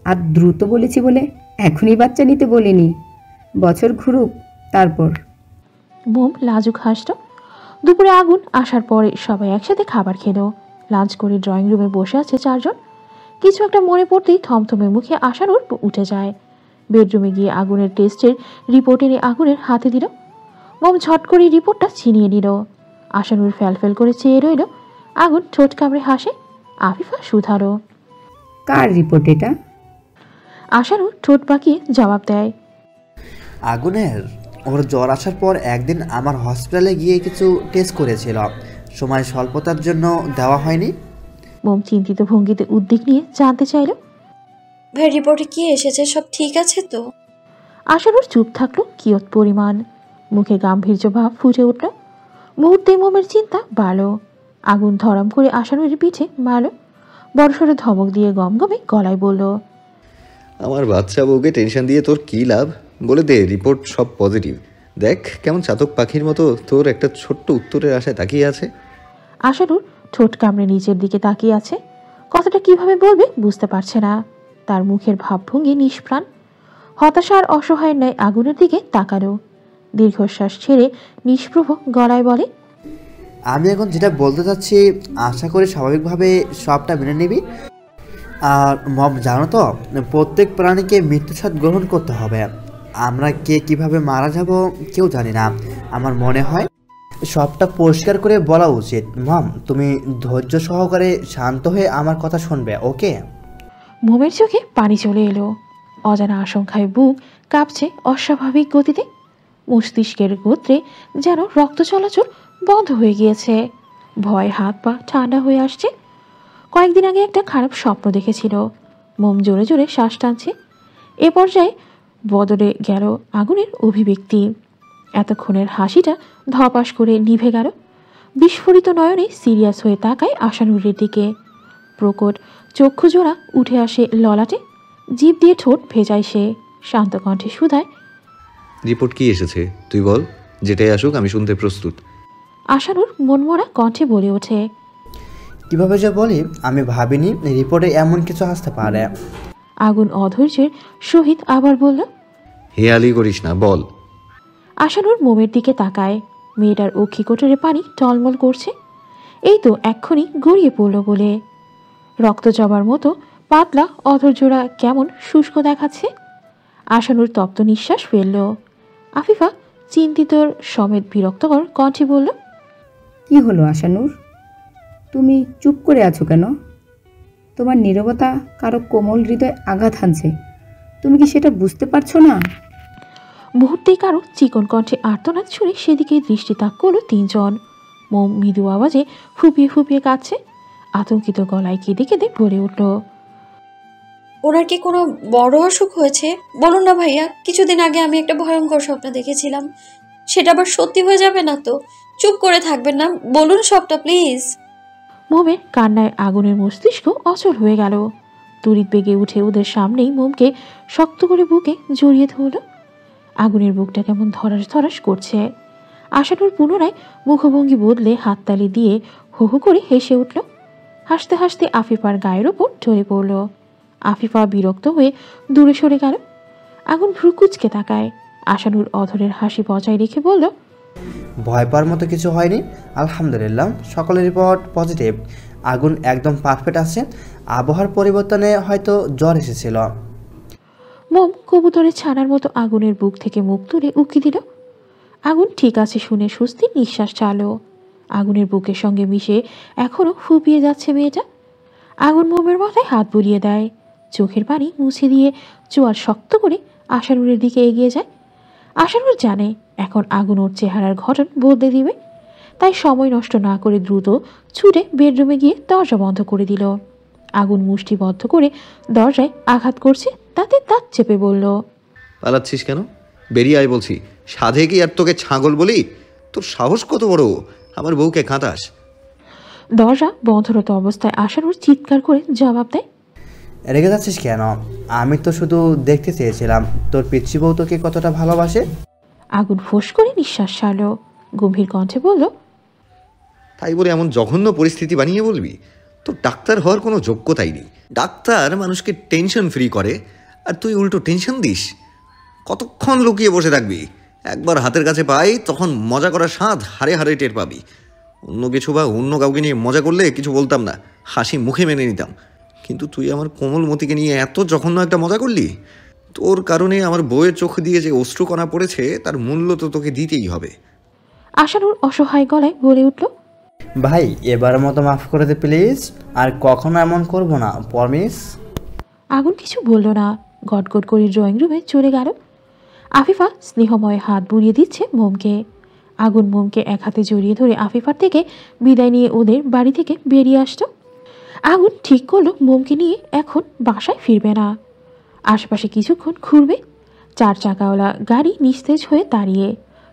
Speaker 8: আর দ্রুত বলেছি বলে এখনই বাচ্চা নিতে বলিনি, বছর ঘুরুক তারপর।
Speaker 1: মোম লাজুক হাসল। দুপুরে আগুন আসার পরে সবাই একসাথে খাবার খেলো। লাঞ্চ করে ড্রয়িং রুমে বসে আছে 4 জন। কিছু একটা মনে পড়তেই থমথমে মুখে আশানুর উঠে যায়। বেডরুমে গিয়ে আগুনের টেস্টের রিপোর্ট এনে আগুনের হাতে দিল। মোম ঝট করে রিপোর্টটা ছিনিয়ে নিল। আশানুর ফ্যাল করে চেয়ে রইল। আগুন ঠোঁট কামড়ে হাসে। আফিফা শুধালো,
Speaker 8: কার রিপোর্ট এটা?
Speaker 1: আশানুর ঠোঁট বাঁকিয়ে জবাব দেয়,
Speaker 9: আগুনের। ওর জ্বর আসার পর একদিন আমার হসপিটালে গিয়ে কিছু টেস্ট করেছিল, সময় স্বল্পতার জন্য দেওয়া হয়নি।
Speaker 1: মোম চিন্তিত ভঙ্গিতে উদ্বেগ নিয়ে জানতে চাইল,
Speaker 5: ভাই রিপোর্টে কি এসেছে, সব ঠিক আছে তো?
Speaker 1: আশানুর চুপ থাকলো কিয়ৎ পরিমাণ। মুখে গাম্ভীর্য ভাব ফুটে উঠল। মুহূর্তে মোমের চিন্তা বাড়ল। আগুন ধরাম করে আশানুরের পিঠে মারল। বড়সড় ধমক দিয়ে গমগমে গলায় বলল,
Speaker 2: আমার বাচ্চা বউকে টেনশন দিয়ে তোর কী লাভ? বলে দে রিপোর্ট সব পজিটিভ। দেখ কেমন চাতক পাখির মতো তোর একটা ছোট্ট উত্তরের আশায় তাকিয়ে আছে।
Speaker 1: আশানুর ঠোঁট কামড়ে নিচের দিকে তাকিয়ে আছে। কথাটা কিভাবে বলবে বুঝতে পারছে না। তার মুখের ভাবভঙ্গি নিষ্প্রাণ, হতাশা আর অসহায়ের ন্যায় আগুনের দিকে তাকালো। দীর্ঘশ্বাস ছেড়ে নিষ্প্রভ গলায় বলে,
Speaker 9: আমি এখন যেটা বলতে চাচ্ছি আশা করি স্বাভাবিকভাবে সবটা মেনে নিবি। আর মম জানো তো, প্রত্যেক প্রাণীকে মৃত্যুস্বাদ গ্রহণ করতে হবে। আমরা কে কিভাবে মারা যাব কেউ জানি না। আমার মনে হয় সবটা পরিষ্কার করে বলা উচিত। মম, তুমি ধৈর্য সহকারে শান্ত হয়ে আমার কথা শুনবে, ওকে?
Speaker 1: মোমের চোখে পানি চলে এলো। অজানা আশঙ্কায় বুক কাঁপছে অস্বাভাবিক গতিতে। মস্তিষ্কের গোত্রে যেন রক্ত চলাচল বন্ধ হয়ে গিয়েছে। ভয় হাত পা ঠান্ডা হয়ে আসছে। কয়েকদিন আগে একটা খারাপ স্বপ্ন দেখেছিল। মোম জোরে জোরে শ্বাস টানছে। এ পর্যায়ে বদলে গেল আগুনের অভিব্যক্তি। এতক্ষণের হাসিটা ধপাস করে নিভে গেল। বিস্ফোরিত নয়নে সিরিয়াস হয়ে তাকায় আশানুরের দিকে। প্রকট চক্ষু জোড়া উঠে আসে ললাটে। জিভ দিয়ে ঠোঁট ভেজায় সে। শান্ত কণ্ঠে শুধায়,
Speaker 2: রিপোর্ট কি এসেছে তুই বল, যেটাই আসুক আমি শুনতে প্রস্তুত।
Speaker 1: আশানুর মনমরা কণ্ঠে বলে ওঠে,
Speaker 9: কিভাবে যে বলি, আমি ভাবিনি রিপোর্টে এমন কিছু আসতে পারে।
Speaker 1: আগুন অধৈর্যের সহিত আবার বলল,
Speaker 2: হেয়ালি করিস না, বল।
Speaker 1: আশানুর মোমের দিকে তাকায়। মেয়েটার অক্ষিকোটরে পানি টলমল করছে। এই তো এক্ষুনি গড়িয়ে পড়ল বলে। রক্ত জবার মতো পাতলা অধৈর্যরা কেমন শুষ্ক দেখাচ্ছে। আশানুর তপ্ত নিঃশ্বাস ফেলল। আফিফা চিন্তিতর সমেত বিরক্তকর কণ্ঠে বলল,
Speaker 8: কি হলো আশানুর, তুমি চুপ করে আছো কেন? তোমার নীরবতা কারো কোমল হৃদয় আঘাত হানছে। তুমি কি সেটা বুঝতে পারছো না?
Speaker 1: মুহূর্তেই কারো চিকন কণ্ঠে আর্তনাদ শুনে সেদিকে দৃষ্টি তাক করল তিনজন। মোম মৃদু আওয়াজে ফুপিয়ে ফুপিয়ে কাঁদছে। আতঙ্কিত গলায় কেঁদে কেঁদে ভরে উঠল,
Speaker 5: ওনার কি কোনো বড় অসুখ হয়েছে? বলুন না ভাইয়া, কিছুদিন আগে আমি একটা ভয়ঙ্কর স্বপ্ন দেখেছিলাম। সেটা আবার সত্যি হয়ে যাবে না তো? চুপ করে থাকবেন না, বলুন সবটা প্লিজ।
Speaker 1: মোমের কান্নায় আগুনের মস্তিষ্ক অচল হয়ে গেল। তড়িৎ বেগে উঠে ওদের সামনেই মোমকে শক্ত করে বুকে জড়িয়ে ধরল। আগুনের বুকটা কেমন ধরাস ধরাস করছে। আশানুর পুনরায় মুখভঙ্গি বদলে হাততালি দিয়ে হু হু করে হেসে উঠল। হাসতে হাসতে আফিফার গায়ের ওপর ঢলে পড়ল। আফিফা বিরক্ত হয়ে দূরে সরে গেল। আগুন ভ্রুকুচকে তাকায়। আশানুর অধরের হাসি বজায় রেখে বলল,
Speaker 9: ভয় পাওয়ার মতো কিছু হয়নি, আলহামদুলিল্লাহ। সকলের রিপোর্ট পজিটিভ। আগুন একদম পারফেক্ট আছে। আবহাওয়ার পরিবর্তনে হয়তো জ্বর এসেছিল।
Speaker 1: মোম কবুতরের ছানার মতো আগুনের বুক থেকে মুখ তুলে উকি দিল। আগুন ঠিক আছে শুনে স্বস্তির নিঃশ্বাস ছাড়ল। আগুনের বুকের সঙ্গে মিশে এখনো ফুপিয়ে যাচ্ছে মেয়েটা। আগুন মোমের মাথায় হাত বুলিয়ে দেয়। চোখের পানি মুছে দিয়ে চোয়াল শক্ত করে আশানুরের দিকে এগিয়ে যায়। আশানুর জানে এখন আগুন ওর চেহারার গঠন বদলে দিবে। তাই সময় নষ্ট না করে দ্রুত ছুটে বেডরুমে গিয়ে দরজা বন্ধ করে দিল। আগুন মুষ্টিবদ্ধ করে দরজায় আঘাত করছে, তাতে দাঁত চেপে বলল,
Speaker 2: পালাচ্ছিস কেন? বেরিয়ে আয় বলছি। সাধে কি আর তোকে ছাগল বলি? তোর সাহস কত বড়, আমার বউকে কাঁদাস?
Speaker 1: দরজা বন্ধরত অবস্থায় আশানুর চিৎকার করে জবাব দেয়,
Speaker 9: রেগে যাচ্ছিস কেন? আমি তো শুধু দেখতে চেয়েছিলাম তোর পিচ্ছি বউ তোকে কতটা ভালোবাসে।
Speaker 1: আগুন ফোঁস করে নিঃশ্বাস ছাড়ল। গম্ভীর কণ্ঠে বলল,
Speaker 2: তাই বলে এমন জঘন্য পরিস্থিতি বানিয়ে বলবি? তোর ডাক্তার হওয়ার কোনো যোগ্যতাই নেই। ডাক্তার মানুষকে টেনশন ফ্রি করে, আর তুই উল্টো টেনশন দিস। কতক্ষণ লুকিয়ে বসে থাকবি? একবার হাতের কাছে পাই তখন মজা করার স্বাদ হারে হারে টের পাবি। অন্য কিছু বা অন্য কাউকে নিয়ে মজা করলে কিছু বলতাম না, হাসি মুখে মেনে নিতাম। কিন্তু তুই আমার কোমলমতিকে নিয়ে এত জঘন্য একটা মজা করলি। তোর কারণে আমার বউয়ের চোখ দিয়ে যে অশ্রুকণা পড়েছে তার মূল্য তো তোকে দিতেই হবে।
Speaker 1: আশানুর অসহায় গলায় বলে উঠল,
Speaker 9: ভাই এবার মতো মাফ করে দে প্লিজ, আর কখনো এমন করব না, প্রমিস।
Speaker 1: আগুন কিছু বলল না, গটগট করে ড্রয়িং রুমে চলে গেল। আফিফা স্নেহময় হাত বুলিয়ে দিচ্ছে মোমকে। আগুন মোমকে এক হাতে জড়িয়ে ধরে আফিফার থেকে বিদায় নিয়ে ওদের বাড়ি থেকে বেরিয়ে আসতো। আগুন ঠিক করলো মোমকে নিয়ে এখন বাসায় ফিরবে না। আশেপাশে কিছুক্ষণ ঘুরবে। 4 চাকাওয়ালা গাড়ি নিস্তেজ হয়ে দাঁড়িয়ে।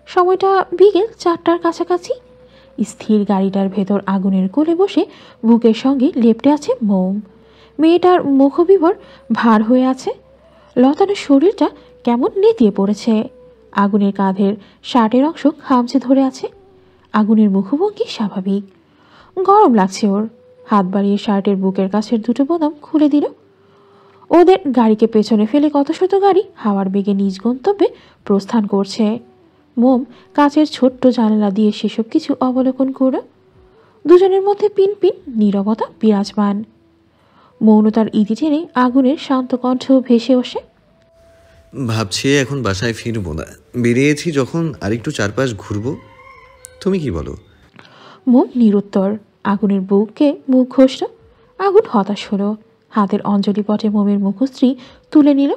Speaker 1: সময়টা বিকেল 4টার কাছাকাছি। স্থির গাড়িটার ভেতর আগুনের কোলে বসে বুকের সঙ্গে লেপ্টে আছে মোম। মেয়েটার মুখবিবর ভার হয়ে আছে, লতানোর শরীরটা কেমন নেতিয়ে পড়েছে। আগুনের কাঁধের শার্টের অংশ খামচে ধরে আছে। আগুনের মুখভঙ্গি স্বাভাবিক। গরম লাগছে ওর। হাত বাড়িয়ে শার্টের বুকের কাছের দুটো বোতাম খুলে দিল। ওদের গাড়িকে পেছনে ফেলে কত শত গাড়ি হাওয়ার বেগে নিজ গন্তব্যে প্রস্থান করছে। মোম কাচের ছোট্ট জানালা দিয়ে সেসব কিছু অবলোকন করল। দুজনের মধ্যে পিন পিন নীরবতা বিরাজমান। মৌনতার ইতি টেনে আগুনের শান্ত কণ্ঠ ভেসে ওঠে।
Speaker 2: ভাবছি এখন বাসায় ফিরবো না, বেরিয়েছি যখন আরেকটু চারপাশ ঘুরবো। তুমি কি বলো?
Speaker 1: মোম নিরুত্তর। আগুনের বুককে মুখ ঘষল। আগুন হতাশ হলো। হাতের অঞ্জলি পটে মোমের মুখশ্রী তুলে নিল।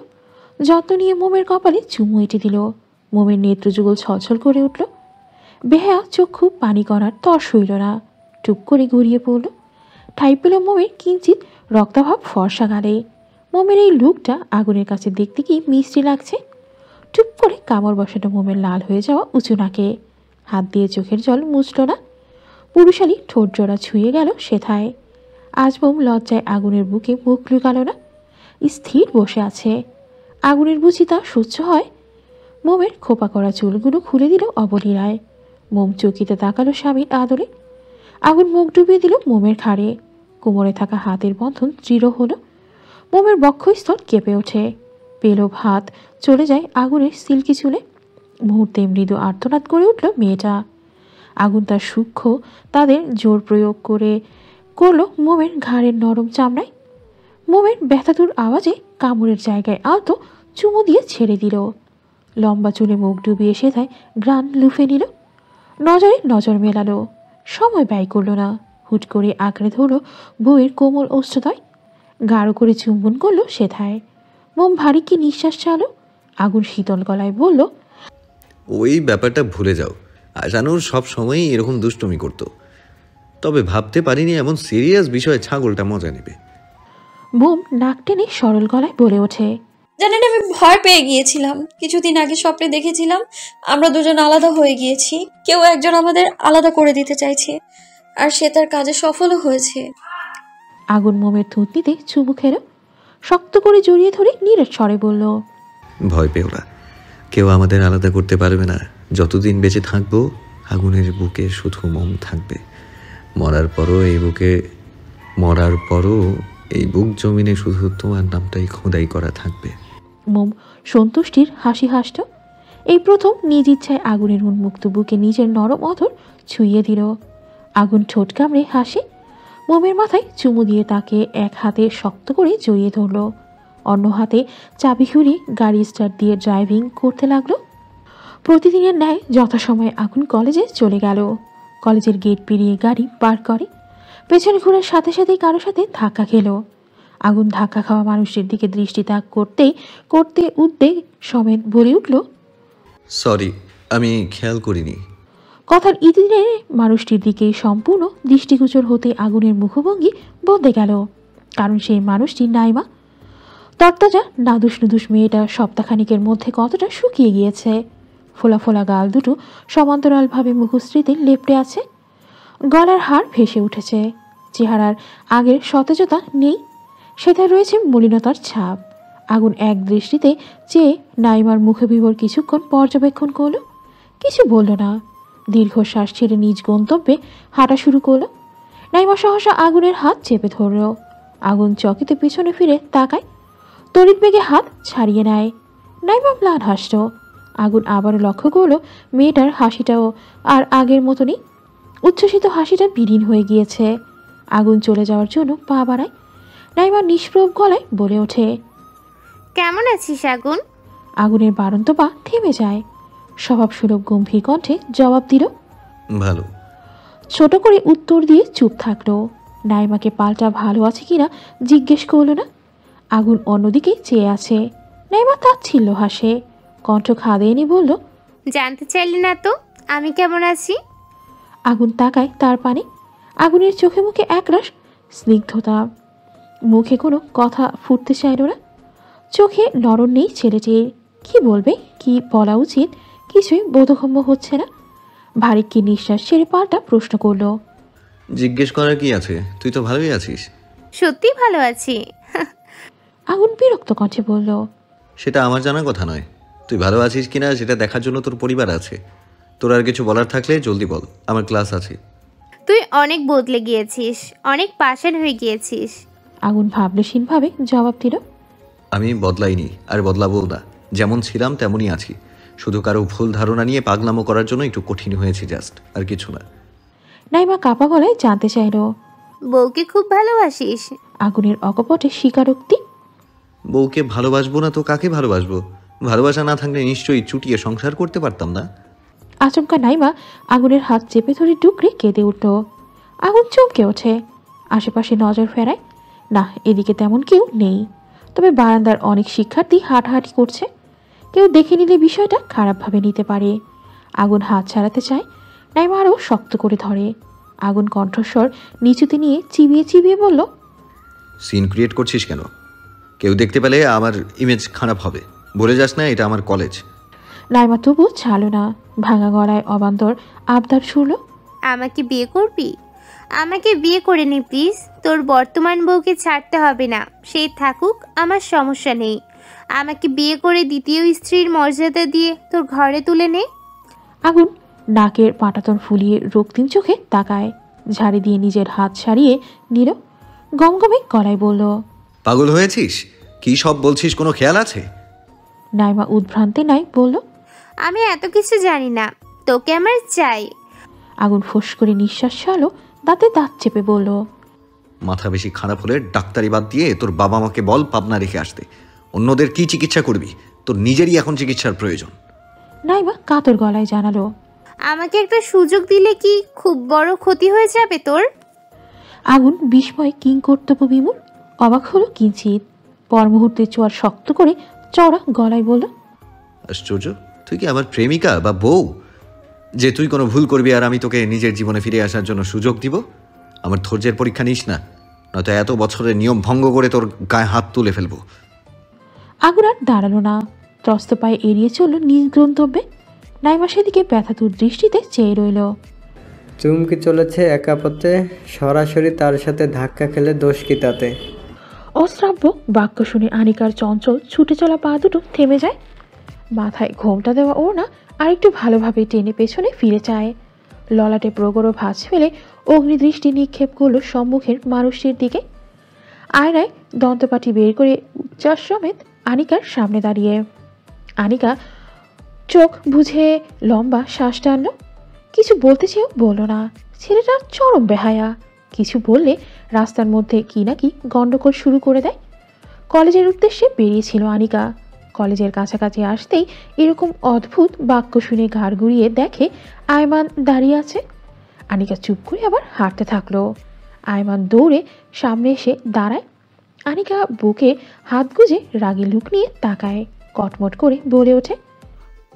Speaker 1: যত্ন নিয়ে মোমের কপালে চুমু এঁটে দিল। মোমের নেত্রযুগল ছলছল করে উঠল। বেহায়া চক্ষু পানি করার তর সইল না, টুপ করে গড়িয়ে পড়ল। ঠাই পেল মোমের কিঞ্চিত রক্তাভাব ফর্সা গালে। মোমের এই লুকটা আগুনের কাছে দেখতে কি মিষ্টি লাগছে। টুপ করে কামড় বসানো মোমের লাল হয়ে যাওয়া উঁচু নাকে। হাত দিয়ে চোখের জল মুছল না। পুরুষালী ঠোঁট জোড়া ছুঁয়ে গেল সেথায়। আজ মোম লজ্জায় আগুনের বুকে মুখ লুকাল না, স্থির বসে আছে। আগুনের বুঝি তা সহ্য হয়? মোমের খোপা করা চুলগুলো খুলে দিল অবলীলায়। মোম চকিতে তাকালো স্বামীর আদরে। আগুন মুখ ডুবিয়ে দিল মোমের ঘাড়ে। কোমরে থাকা হাতের বন্ধন দৃঢ় হলো। মোমের বক্ষস্থল কেঁপে ওঠে। পেলব হাত চলে যায় আগুনের সিল্কি চুলে। মুহূর্তে মৃদু আর্তনাদ করে উঠল মেয়েটা। আগুন তার সূক্ষ্ম তাদের জোর প্রয়োগ করলো মোমের ঘাড়ের নরম চামড়ায়। মোমের ব্যথাতুর আওয়াজে কামড়ের জায়গায় আলতো চুমু দিয়ে ছেড়ে দিল। লম্বা চুলে মুখ ডুবিয়ে সেথায় গ্রান লুফে নিল। নজরে নজর মেলালো। সময় ব্যয় করল না। হুট করে আঁকড়ে ধরল বউয়ের কোমল অষ্টদয়। গাঢ় করে চুম্বন করলো সেথায়। মোম ভারী কি নিঃশ্বাস চালো। আগুন শীতল গলায় বলল,
Speaker 2: ওই ব্যাপারটা ভুলে যাও। আশানুর সব সময়ই এরকম দুষ্টুমি করতো, তবে ভাবতে পারিনি এমন সিরিয়াস বিষয়ে ছাগলটা মজা নেবে।
Speaker 1: মোম নাক টেনে সরল গলায় বলে ওঠে,
Speaker 5: জানেন আমি ভয় পেয়ে গিয়েছিলাম। কিছুদিন আগে স্বপ্নে দেখেছিলাম আমরা দুজন আলাদা হয়ে গিয়েছি। কেউ একজন আমাদের আলাদা করে দিতে চাইছে, আর সে তার কাজে সফলও হয়েছে।
Speaker 1: আগুন মোমের থুতনিতে চুমু খেল। শক্ত করে জড়িয়ে ধরে নীরের স্বরে বলল,
Speaker 2: ভয় পেও না, কেউ আমাদের আলাদা করতে পারবে না। যতদিন বেঁচে থাকবো আগুনের বুকে শুধু মোম থাকবে। মরার পরও এই বুক জমিনে শুধু তোমার নামটাই খোদাই করা থাকবে।
Speaker 1: মোম সন্তুষ্টির হাসি হাসত। এই প্রথম নিজ ইচ্ছায় আগুনের উন্মুক্ত বুকে নিজের নরম অধর ছুঁয়ে দিল। আগুন ঠোঁট কামড়ে হাসে। মোমের মাথায় চুমু দিয়ে তাকে এক হাতে শক্ত করে জড়িয়ে ধরল। অন্য হাতে চাবি ঘুরিয়ে গাড়ি স্টার্ট দিয়ে ড্রাইভিং করতে লাগলো। প্রতিদিনের ন্যায় যথাসময়ে আগুন কলেজে চলে গেল। কলেজের গেট পেরিয়ে গাড়ি পার করে। পেছনে ঘোরার সাথে সাথেই কারো সাথে ধাক্কা খেল। আগুন ধাক্কা খাওয়া মানুষটির দিকে দৃষ্টি তাক করতে উদ্বেগ সমেত বলে উঠল,
Speaker 2: সরি, আমি খেয়াল করিনি।
Speaker 1: কথার ইতিরে মানুষটির দিকে সম্পূর্ণ দৃষ্টিগোচর হতে আগুনের মুখভঙ্গি বদলে গেল। কারণ সেই মানুষটি নাইমা। তরতাজা নাদুস নুদুস মেয়েটা সপ্তাহখানিকের মধ্যে কতটা শুকিয়ে গিয়েছে। ফোলা ফোলা গাল দুটো সমান্তরালভাবে মুখশ্রীতে লেপ্টে আছে। গলার হাড় ভেসে উঠেছে। চেহারার আগের সতেজতা নেই, সেটাই রয়েছে মলিনতার ছাপ। আগুন এক দৃষ্টিতে চেয়ে নাইমার মুখে বিবর কিছুক্ষণ পর্যবেক্ষণ করল। কিছু বলল না। দীর্ঘশ্বাস ছেড়ে নিজ গন্তব্যে হাঁটা শুরু করলো। নাইমা সহসা আগুনের হাত চেপে ধরল। আগুন চকিতে পিছনে ফিরে তাকায়। তড়িৎ বেগে হাত ছাড়িয়ে নেয়। নাইমা ম্লান হাসল। আগুন আবারও লক্ষ্য করলো মেয়েটার হাসিটাও আর আগের মতনই। উচ্ছ্বসিত হাসিটা বিলীন হয়ে গিয়েছে। আগুন চলে যাওয়ার জন্য পা বাড়ায়। নাইমা নিষ্প্রভ গলায় বলে ওঠে,
Speaker 10: কেমন আছিস আগুন?
Speaker 1: আগুনের বাড়ন্ত পা থেমে যায়। স্বভাবসুলভ গম্ভীর কণ্ঠে জবাব দিল,
Speaker 2: ভালো।
Speaker 1: ছোট করে উত্তর দিয়ে চুপ থাকলো। নাইমাকে পাল্টা ভালো আছে কিনা জিজ্ঞেস করলো না। আগুন অন্যদিকে চেয়ে আছে। নাইমা তাচ্ছিল্য হাসে। কণ্ঠ খাদে এনে বলল,
Speaker 10: জানতে চাইলি না তো আমি কেমন আছি?
Speaker 1: আগুন তাকায় তার পানে। আগুনের চোখে মুখে একরাশ স্নিগ্ধতা। মুখে কোনো কথা ফুটতে চাইল না। চোখে নরম নেই ছেলেটির। কি বলবে, কি বলা উচিত কিছুই বোধগম্য হচ্ছে না। ভারিককে নিঃশ্বাস ছেড়ে পাল্টা প্রশ্ন করলো।
Speaker 2: জিজ্ঞেস করার কি আছে, তুই তো ভালোই আছিস।
Speaker 10: সত্যি ভালো আছি।
Speaker 1: আগুন বিরক্ত কণ্ঠে বলল।
Speaker 2: সেটা আমার জানার কথা নয়। তুই ভালো আছিস কিনা সেটা দেখার জন্য তোর পরিবার আছে। তোর আর কিছু বলার থাকলে জলদি বল, আমার ক্লাস আছে।
Speaker 10: তুই অনেক বদলে গিয়েছিস, অনেক পাষাণ হয়ে গিয়েছিস।
Speaker 1: আগুন ভাবলেশীনভাবে জবাব দিল।
Speaker 2: আমি বদলাইনি, আর বদলাবো না। যেমন ছিলাম তেমনই আছি, শুধু কারো ভুল ধারণা নিয়ে পাগলামো করার জন্য একটু কঠিন হয়েছি, জাস্ট, আর কিছু না।
Speaker 1: নাইমা কাপা গলায় জানতে চাইল।
Speaker 10: বউকে খুব ভালোবাসিস?
Speaker 1: আগুনের অকপটে স্বীকারোক্তি।
Speaker 2: বউকে ভালোবাসবো না তো কাকে ভালোবাসবো? ভালোবাসা না থাকলে নিশ্চয়ই চুটিয়ে সংসার করতে পারতাম না।
Speaker 1: আচমকা নাইমা আগুনের হাত চেপে ধরে ডুকরে কেঁদে উঠল। আগুন চমকে ওঠে, আশেপাশে নজর ফেরায়। না, এদিকে তেমন কেউ নেই, তবে বারান্দার অনেক শিক্ষার্থী হাঁটাহাঁটি করছে। কেউ দেখে নিলে বিষয়টা খারাপভাবে নিতে পারে। আগুন হাত ছাড়াতে চায়, নাইমা আরও শক্ত করে ধরে। আগুন কণ্ঠস্বর নিচুতে নিয়ে চিবিয়ে চিবিয়ে বলল।
Speaker 2: সিন ক্রিয়েট করছিস কেন? কেউ দেখতে পেলে আমার ইমেজ খারাপ হবে। বলে যাস না এটা আমার কলেজ।
Speaker 1: নাইমা তবু ছাড়ল না, ভাঙা গলায় অবান্তর আবদার ছুড়ল।
Speaker 10: আমাকে বিয়ে করবি? আমাকে বিয়ে করে নি প্লিজ। তোর বর্তমান বউকে ছাড়তে হবে না, সে থাকুক, আমার সমস্যা নেই। আমাকে বিয়ে করে দ্বিতীয় স্ত্রীর মর্যাদা দিয়ে তোর ঘরে তুলে নে।
Speaker 1: আগুন নাকের পাটাতন ফুলিয়ে রক্তিম চোখে তাকায়, ঝাড়ি দিয়ে নিজের হাত সারিয়ে নিল। গমগমে গলায় বলল।
Speaker 2: পাগল হয়েছিস? কি সব বলছিস, কোনো খেয়াল আছে?
Speaker 1: নাইমা উদ্ভ্রান্তে নাই বলল।
Speaker 10: আমি এত কিছু জানি না, তোকে আমার চাই।
Speaker 1: আগুন ফোঁস করে নিঃশ্বাস ছাড়লো, দাঁতে দাঁত চেপে বলল।
Speaker 2: মাথা বেশি খারাপ হলে ডাক্তারি বাদ দিয়ে তোর বাবা মাকে বল পাবনা রেখে আসতে। অন্যদের কি চিকিৎসা করবি? তোর নিজেরই এখন চিকিৎসার প্রয়োজন।
Speaker 1: নাইমা কাতর গলায় জানালো।
Speaker 10: আমাকে একটা সুযোগ দিলে কি খুব বড় ক্ষতি হয়ে যাবে তোর?
Speaker 1: আগুন বিস্ময় কিং কর্তব্য বিমূর, অবাক হলো কিঞ্চিত। পর মুহূর্তে চোয়ার শক্ত করে চড়া গলায় বলল।
Speaker 2: আশ্চর্য, তুই কি আমার প্রেমিকা বা বউ যে তুই কোনো ভুল করবি আর আমি তোকে নিজের জীবনে ফিরে আসার জন্য সুযোগ দিব? আমার ধৈর্যের পরীক্ষা নিস না, নয়তো এত বছরের নিয়ম ভঙ্গ করে তোর গায়ে হাত তুলে ফেলবো।
Speaker 1: আগুন আর দাঁড়ালো না, ত্রস্ত পায়ে এড়িয়ে চলল নিজ গন্তব্যে। নাইমা সেদিকে ব্যথাতুর দৃষ্টিতে চেয়ে রইল।
Speaker 4: চুমকি চলেছে একা পথে, সরাসরি তার সাথে ধাক্কা খেলে দোষ কি তাতে?
Speaker 1: অশ্রাব্য বাক্য শুনে আনিকার চঞ্চল ছুটে চলা পা দুটো থেমে যায়। মাথায় ঘোমটা দেওয়া ওড়না আরেকটু ভালোভাবে টেনে পেছনে ফিরে চায়। ললাটে প্রগড় ভাঁজ ফেলে অগ্নিদৃষ্টি নিক্ষেপ করল সম্মুখের মানুষটির দিকে। আয়নায় দন্তপাটি বের করে উচ্চাস সমেত আনিকার সামনে দাঁড়িয়ে। আনিকা চোখ বুঝে লম্বা শ্বাস টানল। কিছু বলতে চেয়েও বলল না। ছেলেটা চরম বেহায়া, কিছু বললে রাস্তার মধ্যে কি নাকি গন্ডগোল শুরু করে দেয়। কলেজের উদ্দেশ্যে বেরিয়েছিল আনিকা। কলেজের কাছাকাছি আসতেই এরকম অদ্ভুত বাক্য শুনে ঘাড় ঘুরিয়ে দেখে আয়মান দাঁড়িয়ে আছে। আনিকা চুপ করে আবার হাঁটতে থাকলো। আয়মান দৌড়ে সামনে এসে দাঁড়ায়। আনিকা বুকে হাত গুজে রাগী লুক নিয়ে তাকায়, কটমট করে বলে ওঠে।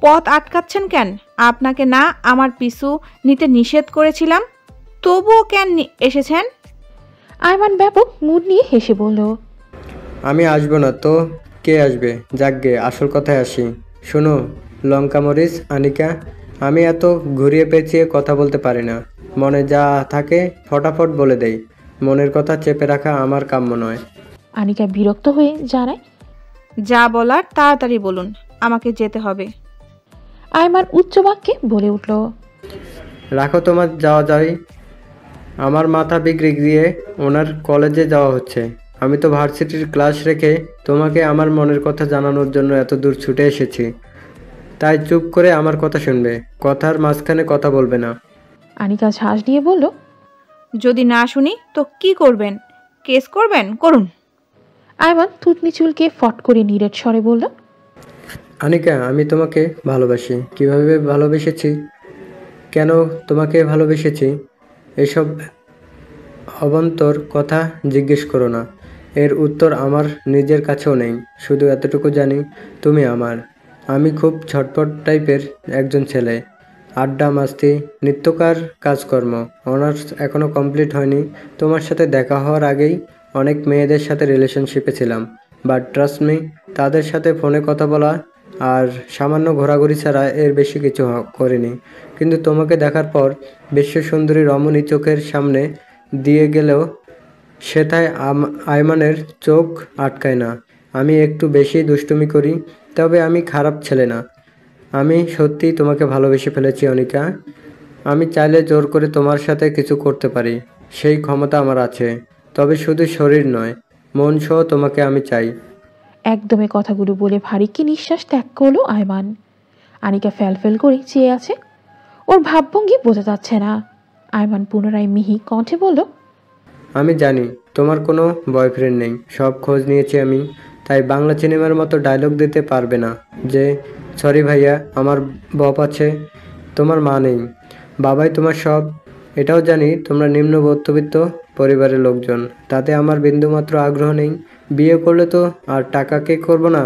Speaker 6: পথ আটকাচ্ছেন কেন? আপনাকে না আমার পিছু নিতে নিষেধ করেছিলাম, তবুও কেন এসেছেন?
Speaker 1: আয়মান ব্যাপক মুড নিয়ে হেসে বলল।
Speaker 4: আমি আসবো না তো কে আসবে? যাকগে আসল কথায় আসি। শোনো লঙ্কা মরিচ আনিকা, আমি এত ঘুরিয়ে পেঁচিয়ে কথা বলতে পারি না। মনে যা থাকে ফটাফট বলে দেই। মনের কথা চেপে রাখা আমার কাম্য নয়।
Speaker 1: আনিকা বিরক্ত হয়ে জানায়।
Speaker 6: যা বলার তাড়াতাড়ি বলুন, আমাকে যেতে হবে।
Speaker 1: আয়মান উচ্চ বাক্যে বলে উঠল।
Speaker 4: রাখো তোমার যাওয়া যাই। আমার মাথা বিগড়ে গিয়ে ওনার কলেজে যাওয়া হচ্ছে। আমি তো ভার্সিটির ক্লাস রেখে তোমাকে আমার মনের কথা জানানোর জন্য এত দূর ছুটে এসেছি। তাই চুপ করে আমার কথা শুনবে, কথার মাঝখানে কথা বলবে না।
Speaker 1: আনিকা ঝাঁস দিয়ে বলল।
Speaker 6: যদি না শুনি তো কি করবেন? কেস করবেন? করুন।
Speaker 1: আয়মান থুতনি চুলকে ফট করে নিরেট স্বরে বলল।
Speaker 4: আনিকা, আমি তোমাকে ভালোবাসি। কিভাবে ভালোবেসেছি, কেন তোমাকে ভালোবেসেছি, এসব অবান্তর কথা জিজ্ঞেস করো না। এর উত্তর আমার নিজের কাছেও নেই। শুধু এতটুকু জানি তুমি আমার। আমি খুব ছটপট টাইপের একজন ছেলে। আড্ডা মাস্তি নিত্যকার কাজকর্ম। অনার্স এখনও কমপ্লিট হয়নি। তোমার সাথে দেখা হওয়ার আগেই অনেক মেয়েদের সাথে রিলেশনশিপে ছিলাম, বাট ট্রাস্ট মি, তাদের সাথে ফোনে কথা বলা আর সামান্য ঘোরাঘুরি ছাড়া এর বেশি কিছু করিনি, কিন্তু তোমাকে দেখার পর বিশ্ব সুন্দরী রমণী চোখের সামনে দিয়ে গেলেও সেটায় আয়মানের চোখ আটকায় না। আমি একটু বেশি দুষ্টুমি করি, তবে আমি খারাপ ছেলে না। আমি সত্যিই তোমাকে ভালোবেসে ফেলেছি অনিকা। আমি চাইলে জোর করে তোমার সাথে কিছু করতে পারি, সেই ক্ষমতা আমার আছে। তবে শুধু শরীর নয়, মন সহ তোমাকে আমি চাই।
Speaker 1: একদমই কথাগুলো বলে ভারী কি নিঃশ্বাস ত্যাগ করলো আয়মান। আনিকা ফ্যাল করে চেয়ে আছে, ওর ভাবভঙ্গি বোঝা যাচ্ছে না। আয়মান পুনরায় মিহি কণ্ঠে বলল,
Speaker 4: আমি জানি তোমার কোনো বয়ফ্রেন্ড নেই, সব খোঁজ নিয়েছি আমি। তাই বাংলা সিনেমার মতো ডায়লগ দিতে পারবে না যে সরি ভাইয়া আমার বপ আছে, তোমার মা নেই, বাবাই তোমার সব। এটাও জানি তোমরা নিম্ন মধ্যবিত্ত পরিবারের লোকজন, তাতে আমার বিন্দুমাত্র আগ্রহ নেই। বিয়ে করলে তো আর টাকাকে করব না,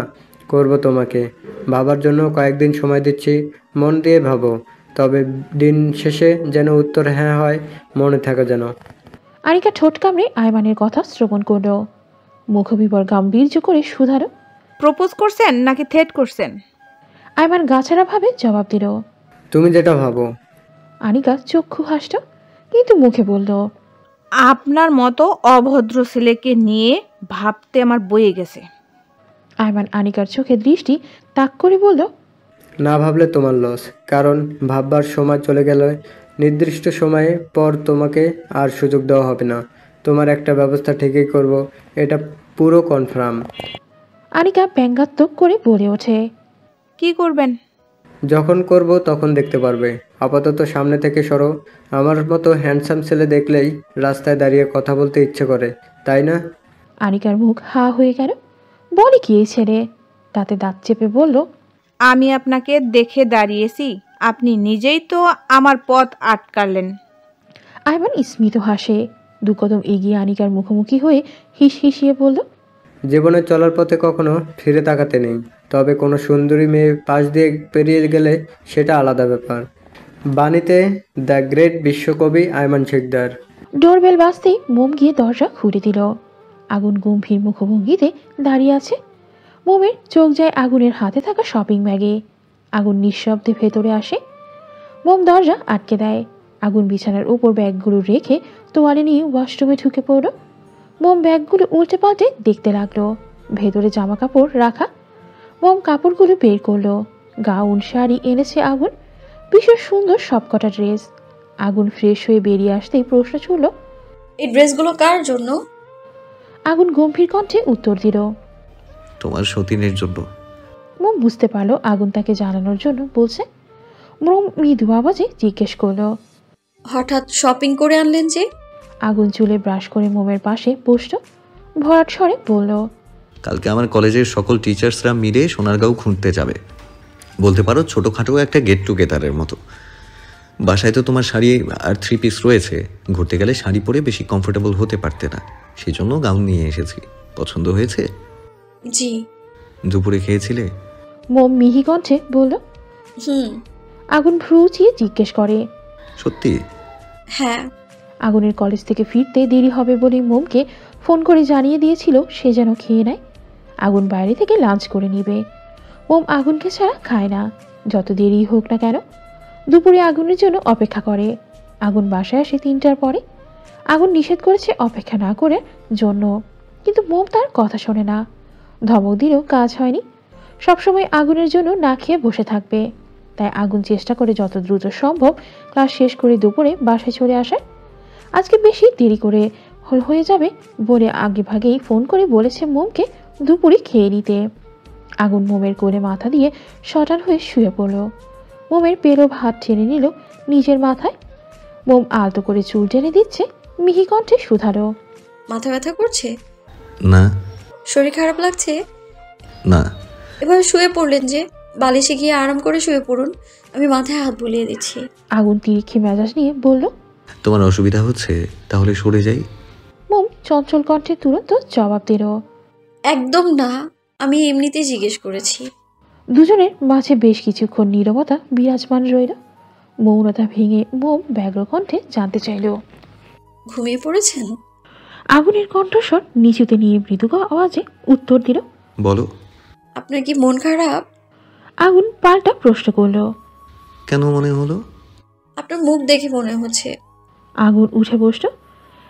Speaker 4: করব তোমাকে। ভাবার জন্য কয়েকদিন সময় দিচ্ছি, মন দিয়ে ভাবো। তবে দিন শেষে যেন উত্তর হ্যাঁ হয়, মনে থাকে যেন।
Speaker 1: আনিকা ঠোঁট কামড়ে আয়মানের কথা শ্রবণ করল, মুখবিবর গাম্ভীর্য করে শুধালো,
Speaker 6: প্রপোজ করছেন নাকি থ্রেট করছেন?
Speaker 1: আয়মান গাছাড়া ভাবে জবাব দিল,
Speaker 4: তুমি যেটা ভাবো।
Speaker 1: আনিকা চক্ষু হাসল, কিন্তু মুখে বলল,
Speaker 6: আপনার মতো অভদ্র ছেলেকে নিয়ে ভাবতে আমার বয়ে গেছে।
Speaker 1: আয়মান আনিকার চোখে দৃষ্টি তাক করে বলল,
Speaker 4: না ভাবলে তোমার লস, কারণ ভাববার সময় চলে গেলে নির্দিষ্ট সময়ে পর তোমাকে আর সুযোগ দেওয়া হবে না। তোমার একটা ব্যবস্থা ঠিকই করব, এটা পুরো কনফার্ম।
Speaker 1: আনিকা ব্যঙ্গাত্মক করে বলে ওঠে,
Speaker 6: কি করবেন?
Speaker 4: যখন করব তখন দেখতে পারবে। আপাতত সামনে থেকে সরো। আমার মতো হ্যান্ডসাম ছেলে দেখলেই রাস্তায় দাঁড়িয়ে কথা বলতে ইচ্ছে করে, তাই না?
Speaker 1: আনিকার মুখ হা হয়ে গেল। বলে কি এই ছেলে? তাতে দাঁত চেপে বলল,
Speaker 6: আমি আপনাকে দেখে দাঁড়িয়েছি, আপনি নিজেই তো আমার পথ আটকালেন।
Speaker 1: আয়মান স্মিত হাসে, দু কদম এগিয়ে আনিকার মুখোমুখি হয়ে হিসিয়ে বলল,
Speaker 4: জীবনে চলার পথে কখনো ফিরে তাকাতে নেই, তবে কোনো সুন্দরী মেয়ে পাশ দিয়ে পেরিয়ে গেলে সেটা আলাদা ব্যাপার। বাণীতে দ্য গ্রেট বিশ্বকবি আয়মান শিকদার।
Speaker 1: ডোরবেল বাজতেই মোম গিয়ে দরজা খুলে দিল। আগুন গম্ভীর মুখভঙ্গিতে দাঁড়িয়ে আছে। মোমের চোখ যায় আগুনের হাতে থাকা শপিং ব্যাগে। আগুন নিঃশব্দে ভেতরে আসে। মোম দরজা আটকে দেয়। আগুন বিছানার উপর ব্যাগগুলো রেখে তোয়ালে নিয়ে ওয়াশরুমে ঢুকে পড়ল। মোম ব্যাগগুলো উল্টে পাল্টে দেখতে লাগলো। ভেতরে জামা কাপড় রাখা। মোম কাপড়গুলো বের করলো। গাউন, শাড়ি এনেছে আগুন, ভীষণ সুন্দর সবকটা ড্রেস। আগুন ফ্রেশ হয়ে বেরিয়ে আসতেই প্রশ্ন ছুড়ল,
Speaker 5: এই ড্রেসগুলো কার জন্য?
Speaker 1: আগুন গম্ভীর কণ্ঠে উত্তর দিল,
Speaker 2: তোমার সতীনের জন্য।
Speaker 1: মোম বুঝতে পারলো আগুন তাকে জানানোর জন্য বলছে। মোম মৃদু আওয়াজে জিজ্ঞেস করলো,
Speaker 5: হঠাৎ শপিং করে আনলেন যে?
Speaker 1: আগুন চুলে ব্রাশ করে মোমের পাশে বসল। ভরাট স্বরে বলল,
Speaker 2: কালকে আমার কলেজের সকল টিচার্সরা মিলে সোনারগাঁও ঘুরতে যাবে। বলতে পারো ছোটোখাটো একটা গেট টুগেদারের মতো। বাসায় তো তোমার শাড়ি আর 3 পিস রয়েছে, ঘুরতে গেলে শাড়ি পরে বেশি কমফোর্টেবল হতে পারতে না, সেই জন্য গাউন নিয়ে এসেছি। পছন্দ হয়েছে?
Speaker 5: জি।
Speaker 2: দুপুরে খেয়েছিলে?
Speaker 1: মোম মিহি কণ্ঠে বলল। আগুন ভ্রু উঁচিয়ে জিজ্ঞেস করে,
Speaker 2: সত্যি?
Speaker 5: হ্যাঁ।
Speaker 1: আগুনের কলেজ থেকে ফিরতে দেরি হবে বলে মোমকে ফোন করে জানিয়ে দিয়েছিল সে যেন খেয়ে নেয়। আগুন বাইরে থেকে লাঞ্চ করে নিবে। মোম আগুনকে ছাড়া খায় না, যত দেরি হোক না কেন। দুপুরে আগুনের জন্য অপেক্ষা করে। আগুন বাসায় আসে 3টার পরে। আগুন নিষেধ করেছে অপেক্ষা না করে জন্য, কিন্তু মোম তার কথা শোনে না। ধমক দিলেও কাজ হয়নি। সবসময় আগুনের জন্য না খেয়ে বসে থাকবে। তাই আগুন চেষ্টা করে যত দ্রুত সম্ভব ক্লাস শেষ করে দুপুরে বাসায় চলে আসার। আজকে বেশি দেরি করে হয়ে যাবে বলে আগে ভাগেই ফোন করে বলেছে মোমকে দুপুরে খেয়ে নিতে। আগুন মোমের কোলে মাথা দিয়ে শটান হয়ে শুয়ে পড়ল। মোমের পেলব হাত টেনে নিল নিজের মাথায়। মোম আলতো করে চুল টেনে দিচ্ছে, মিহি কণ্ঠে শুধালো,
Speaker 5: মাথা ব্যথা করছে?
Speaker 2: না।
Speaker 5: শরীর খারাপ লাগছে?
Speaker 2: না।
Speaker 5: এভাবে শুয়ে পড়লেন যে, বালিশে গিয়ে আরাম করে শুয়ে পড়ুন, আমি মাথায় হাত বুলিয়ে দিচ্ছি।
Speaker 1: আগুন তিরিক্ষি মেজাজ নিয়ে বলল,
Speaker 2: তোমার অসুবিধা হচ্ছে? তাহলে সরে যাই।
Speaker 1: মোম চঞ্চল কণ্ঠে তুরন্ত জবাব দিল,
Speaker 5: একদম না, আমি এমনিতেই জিজ্ঞেস করেছি।
Speaker 1: দুজনের মাঝে বেশ কিছুক্ষণ নীরবতা বিরাজমান রইল। মৌনতা ভেঙে মোম ব্যগ্র কণ্ঠে জানতে চাইল,
Speaker 5: ঘুমিয়ে পড়েছেন?
Speaker 1: আগুনের কণ্ঠস্বর নিচুতে নিয়ে মৃদু আওয়াজে উত্তর দিল,
Speaker 2: বলো।
Speaker 5: আপনার কি মন খারাপ?
Speaker 1: আগুন পাল্টা প্রশ্ন করল।
Speaker 2: কেন মনে হলো?
Speaker 5: আপনার মুখ দেখে মনে হচ্ছে।
Speaker 1: আগুন উঠে বসল,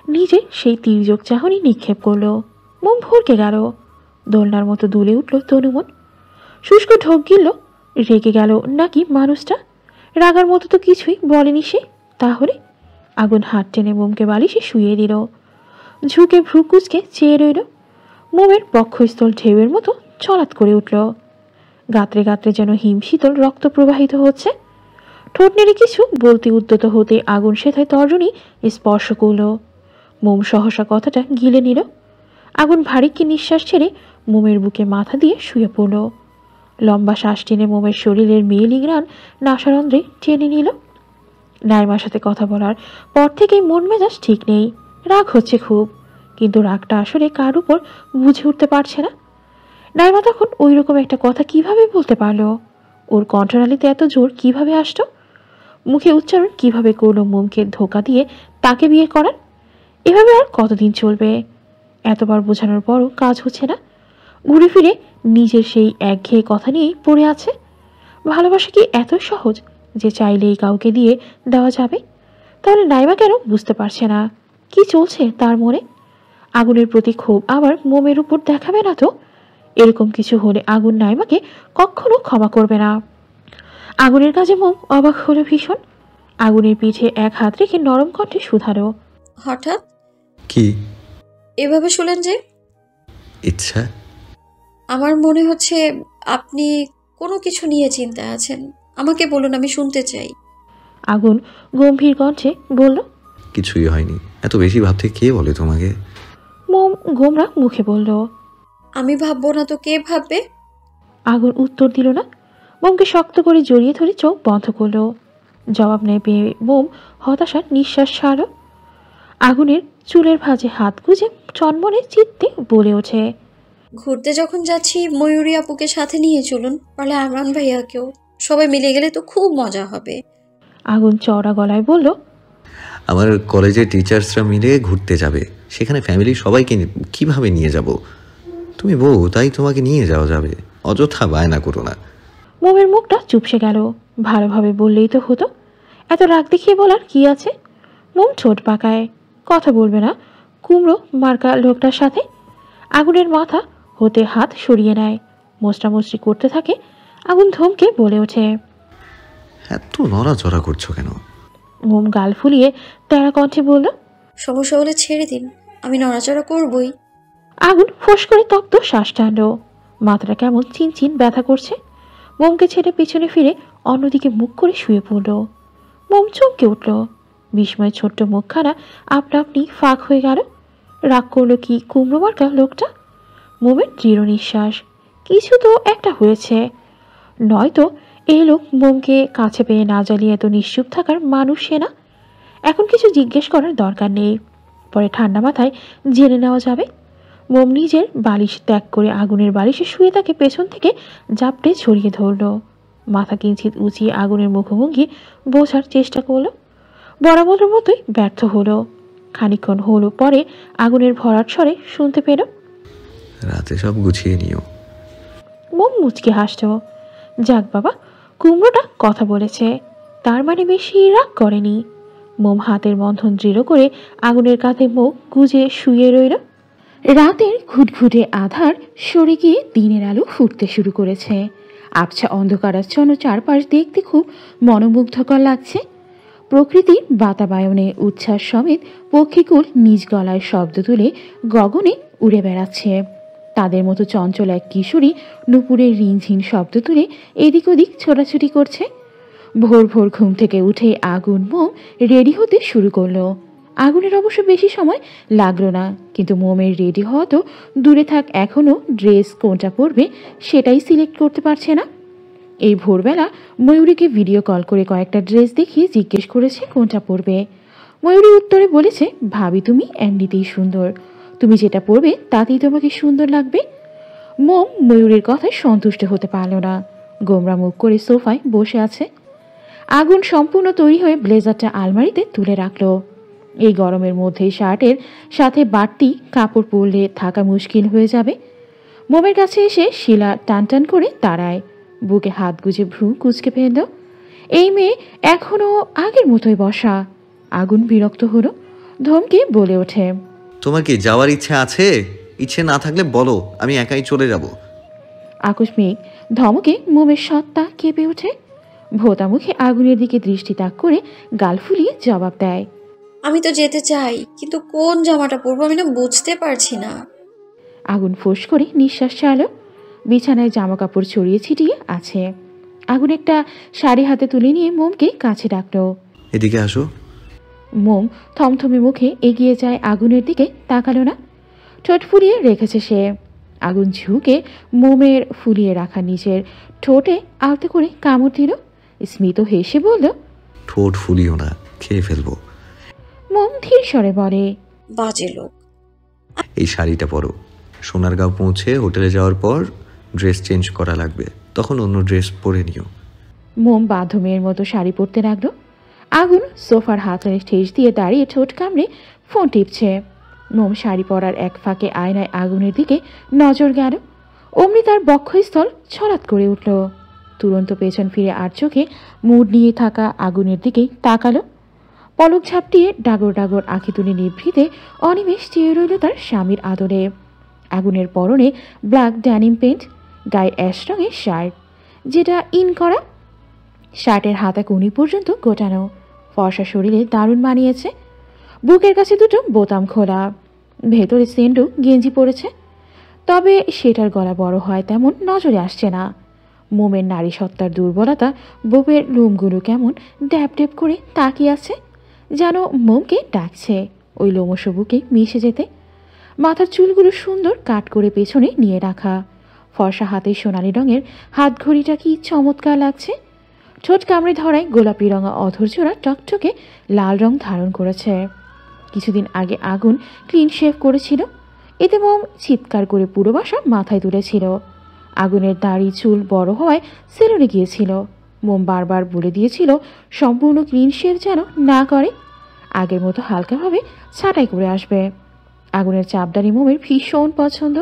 Speaker 1: নিজে সেই তির্যক চাহনি নিক্ষেপ করলো। মোম ভরকে গেল, দোলনার মতো দুলে উঠল তনুমন। শুষ্ক ঢোক গিলল, রেগে গেল নাকি মানুষটা? রাগার মতো তো কিছুই বলেনি সে। তাহলে আগুন হাত টেনে মোমকে বালিশে শুইয়ে দিল, ঝুঁকে ভ্রু কুচকে চেয়ে রইল। মোমের বক্ষস্থল ঢেউয়ের মতো চলাৎ করে উঠল, গাত্রে গাত্রে যেন হিমশীতল রক্ত প্রবাহিত হচ্ছে। ঠোঁট নেড়ে কিছু বলতে উদ্যত হতে আগুন সেথায় তর্জনী স্পর্শ করল। মোম সহসা কথাটা গিলে নিল। আগুন ভারিক্কি নিঃশ্বাস ছেড়ে মোমের বুকে মাথা দিয়ে শুয়ে পড়ল। লম্বা শ্বাস টেনে মোমের শরীরের মেয়েলি ঘ্রাণ নাসারন্ধ্রে টেনে নিল। নাইমার সাথে কথা বলার পর থেকেই মন মেজাজ ঠিক নেই, রাগ হচ্ছে খুব, কিন্তু রাগটা আসলে কার উপর বুঝে উঠতে পারছে না। নাইমা তখন ওই রকম একটা কথা কিভাবে বলতে পারলো? ওর কণ্ঠনালীতে এত জোর কিভাবে আসতো? মুখে উচ্চারণ কিভাবে করলো মোমকে ধোকা দিয়ে তাকে বিয়ে করার? এভাবে আর কতদিন চলবে? এতবার বোঝানোর পরও কাজ হচ্ছে না। ঘুরে ফিরে নিজের সেই একঘেয়ে কথা নিয়েই পড়ে আছে। ভালোবাসা কি এত সহজ যে চাইলেই কাউকে দিয়ে দেওয়া যাবে? তাহলে নাইমা কেন বুঝতে পারছে না কি চলছে তার মনে? আগুনের প্রতি ক্ষোভ আবার মোমের উপর দেখাবে না তো? এরকম কিছু হলে আগুন নাইমাকে কখনো ক্ষমা করবে না। আগুনের কাজে মোম অবাক হলো ভীষণ। আগুনের পিঠে এক হাত রেখে নরম কণ্ঠে শুধালো,
Speaker 5: হঠাৎ
Speaker 2: কি
Speaker 5: এভাবে শুলেন যে?
Speaker 2: ইচ্ছা?
Speaker 5: আমার মনে হচ্ছে আপনি কোনো কিছু নিয়ে চিন্তায় আছেন। আমাকে বলুন, আমি শুনতে চাই।
Speaker 1: আগুন গম্ভীর কণ্ঠে বলল,
Speaker 2: কিছুই হয়নি। এত বেশি ভাবতে কে বলে তোমাকে?
Speaker 1: মোম গোমরা মুখে বলল,
Speaker 5: আমি ভাববো না তো কে ভাববে?
Speaker 1: আগুন উত্তর দিল না। মোমকে শক্ত করে জড়িয়ে ধরে চোখ বন্ধ করল। জবাব নেই পেয়ে মোম হতাশার নিঃশ্বাস ছাড়ল। আগুনের চুলের ভাঁজে হাত গুজে চনমনে চিত্তে বলে ওঠে,
Speaker 5: ঘুরতে যখন যাচ্ছি ময়ূরী আপুকে সাথে নিয়ে চলুন, পারলে আমরান ভাইয়াকেও। সবাই মিলে গেলে তো খুব মজা হবে।
Speaker 1: আগুন চওড়া গলায় বলল,
Speaker 2: আমার কলেজের টিচার্সরা মিলে ঘুরতে যাবে, সেখানে ফ্যামিলির সবাইকে কিভাবে নিয়ে যাব? তুমি বউ, তাই তোমাকে নিয়ে যাওয়া যাবে। অযথা বায়না করো না।
Speaker 1: মোমের মুখটা চুপসে গেল। ভালোভাবে বললেই তো হতো, এত রাগ দেখিয়ে বলার কি আছে? মোম ঠোঁট পাকায়, কথা বলবে না কুমড়ো মার্কা লোকটার সাথে। আগুনের মাথা হতে হাত সরিয়ে নেয়, মোস্টামুষ্টি করতে থাকে। আগুন ধমকে বলে ওঠে,
Speaker 2: এত নড়াচড়া করছো কেন?
Speaker 1: মোম গাল ফুলিয়ে তেরা কণ্ঠে বলল,
Speaker 5: সমস্যা হলে ছেড়ে দিন, আমি নড়াচড়া করবই।
Speaker 1: আগুন ফোঁস করে তপ্ত শ্বাস টানল। মাথাটা কেমন চিনচিন ব্যথা করছে। মোমকে ছেড়ে পিছনে ফিরে অন্যদিকে মুখ করে শুয়ে পড়ল। মোম চমকে উঠল। বিস্ময় ছোট্ট মুখখানা আপনা আপনি ফাঁক হয়ে গেল। রাগ করলো কি কুমড়ো মার্কা লোকটা? মোমের দৃঢ় নিঃশ্বাস, কিছু তো একটা হয়েছে। নয়তো এই লোক মোমকে কাছে পেয়ে না জ্বালিয়ে এত নিশ্চুপ থাকার মানুষ সে না। এখন কিছু জিজ্ঞেস করার দরকার নেই, পরে ঠান্ডা মাথায় জেনে নেওয়া যাবে। মোম নিজের বালিশ ত্যাগ করে আগুনের বালিশে শুয়ে তাকে পেছন থেকে জাপটে ছড়িয়ে ধরল। মাথা কিঞ্চিত উঁচিয়ে আগুনের মুখোমুখি বোঝার চেষ্টা করল। বরাবরের মতোই ব্যর্থ হলো। খানিকক্ষণ হলো পরে আগুনের ভরাট স্বরে শুনতে পেল,
Speaker 2: রাতে সব গুছিয়ে নিও।
Speaker 1: মোম মুচকে হাসল। যাক বাবা, কুমড়োটা কথা বলেছে, তার মানে বেশি রাগ করেনি। মোম হাতের বন্ধন দৃঢ় করে আগুনের কাঁধে মুখ গুজে শুয়ে রইল। রাতের ঘুটঘুটে আধার সরে গিয়ে দিনের আলো ফুটতে শুরু করেছে। আবছা অন্ধকারাচ্ছন্ন চারপাশ দেখতে খুব মনোমুগ্ধকর লাগছে। প্রকৃতির বাতাবায়নে উচ্ছ্বাস সমেত পক্ষীকুল নিজ গলায় শব্দ তুলে গগনে উড়ে বেড়াচ্ছে। তাদের মতো চঞ্চল এক কিশোরী নুপুরের রিনঝিন শব্দ তুলে এদিক ওদিক ছোটাছুটি করছে। ভোর ভোর ঘুম থেকে উঠে আগুন মোম রেডি হতে শুরু করলো। আগুনের অবশ্য বেশি সময় লাগলো না, কিন্তু মোমের রেডি হওয়া তো দূরে থাক, এখনও ড্রেস কোনটা পরবে সেটাই সিলেক্ট করতে পারছে না। এই ভোরবেলা ময়ূরীকে ভিডিও কল করে কয়েকটা ড্রেস দেখিয়ে জিজ্ঞেস করেছে কোনটা পরবে। ময়ূরী উত্তরে বলেছে, ভাবি তুমি এমনিতেই সুন্দর, তুমি যেটা পরবে তাতেই তোমাকে সুন্দর লাগবে। মোম ময়ূরীর কথায় সন্তুষ্ট হতে পারল না, গোমরা মুখ করে সোফায় বসে আছে। আগুন সম্পূর্ণ তৈরি হয়ে ব্লেজারটা আলমারিতে তুলে রাখলো। এই গরমের মধ্যে শার্টের সাথে বাড়তি কাপড় পরলে থাকা মুশকিল হয়ে যাবে। মোমের কাছে এসে শিলা টান টান করে দাঁড়ায়। বুকে হাত গুজে ভ্রু কুচকে ফেলল। এই মেয়ে এখনো আগের মতোই বসা। আগুন বিরক্ত হলো, ধমকে বলে ওঠে,
Speaker 2: তোমার কি যাওয়ার ইচ্ছে আছে? ইচ্ছে না থাকলে বলো, আমি একাই চলে যাব।
Speaker 1: আকস্মিক ধমকে মোমের সত্তা কেঁপে ওঠে। ভোতা মুখে আগুনের দিকে দৃষ্টি তাক করে গাল ফুলিয়ে জবাব দেয়,
Speaker 5: আমি তো যেতে চাই, কিন্তু কোন জামাটা পরবো আমি না বুঝতে পারছি না।
Speaker 1: আগুন ফোঁস করে নিঃশ্বাস ছাড়ল। বিছানায় জামা কাপড় ছড়িয়ে ছিটিয়ে আছে। আগুন একটা শাড়ি হাতে তুলে নিয়ে মোমকে কাছে ডাকল।
Speaker 2: এদিকে আসো।
Speaker 1: মোম থমথমে মুখে এগিয়ে যায়, আগুনের দিকে তাকালো না। ঠোঁট ফুলিয়ে রেখেছে সে। আগুন ঝুঁকে মোমের ফুলিয়ে রাখা নিচের ঠোঁটে আলতো করে কামড় দিল। স্মিত হেসে বলল,
Speaker 2: ঠোঁট ফুলিও না, খেয়ে ফেলবো।
Speaker 1: মোম ধীর স্বরে বলে,
Speaker 5: বাজে লোক।
Speaker 2: এই শাড়িটা পরো। সোনারগাঁও পৌঁছে হোটেলে যাওয়ার পর ড্রেস চেঞ্জ করা লাগবে, তখন অন্য ড্রেস পরে নিও।
Speaker 1: মোম বাধ্য মেয়ের মতো শাড়ি পরতে লাগলো। আগুন সোফার হাতলে ঠেস দিয়ে দাঁড়িয়ে ঠোঁট কামড়ে ফোন টিপছে। মোম শাড়ি পরার এক ফাঁকে আয়নায় আগুনের দিকে নজর গেল। অমনি তার বক্ষস্থল ছলাৎ করে উঠল। তুরন্ত পেছন ফিরে আর চোখে মুড নিয়ে থাকা আগুনের দিকেই তাকালো। পলক ঝাপটিয়ে ডাগর ডাগর আঁখি তুলে নিভৃতে অনিমেষ চেয়ে রইল তার স্বামীর আদরে। আগুনের পরনে ব্ল্যাক ড্যানিম প্যান্ট, গায়ে অ্যাশ রঙের শার্ট, যেটা ইন করা। শার্টের হাতা কুনি পর্যন্ত গোটানো। ফর্সা শরীরে দারুণ মানিয়েছে। বুকের কাছে দুটো বোতাম খোলা। ভেতরে সেন্ডু গেঞ্জি পরেছে, তবে সেটার গলা বড় হয় তেমন নজরে আসছে না। মোমের নারী সত্তার দুর্বলতা, বুকের লোমগুলো কেমন ড্যাপ ড্যাপ করে তাকিয়ে আছে, যেন মোমকে ডাকছে ওই লোমশ বুকে মিশে যেতে। মাথার চুলগুলো সুন্দর কাট করে পেছনে নিয়ে রাখা। ফর্সা হাতে সোনালি রঙের হাত ঘড়িটা কি চমৎকার লাগছে। ঠোঁট কামড়ে ধরায় গোলাপি রঙা অধৈর্যরা টকটকে লাল রং ধারণ করেছে। কিছুদিন আগে আগুন ক্লিন শেভ করেছিল। এতে মোম চিৎকার করে পুরো বাসা মাথায় তুলেছিল। আগুনের দাড়ি চুল বড় হওয়ায় সেলুনে গিয়েছিল। মোম বারবার বলে দিয়েছিল সম্পূর্ণ ক্লিন শেভ যেন না করে, আগের মতো হালকাভাবে ছাঁটাই করে আসবে। আগুনের চাপদারি মোমের ভীষণ পছন্দ,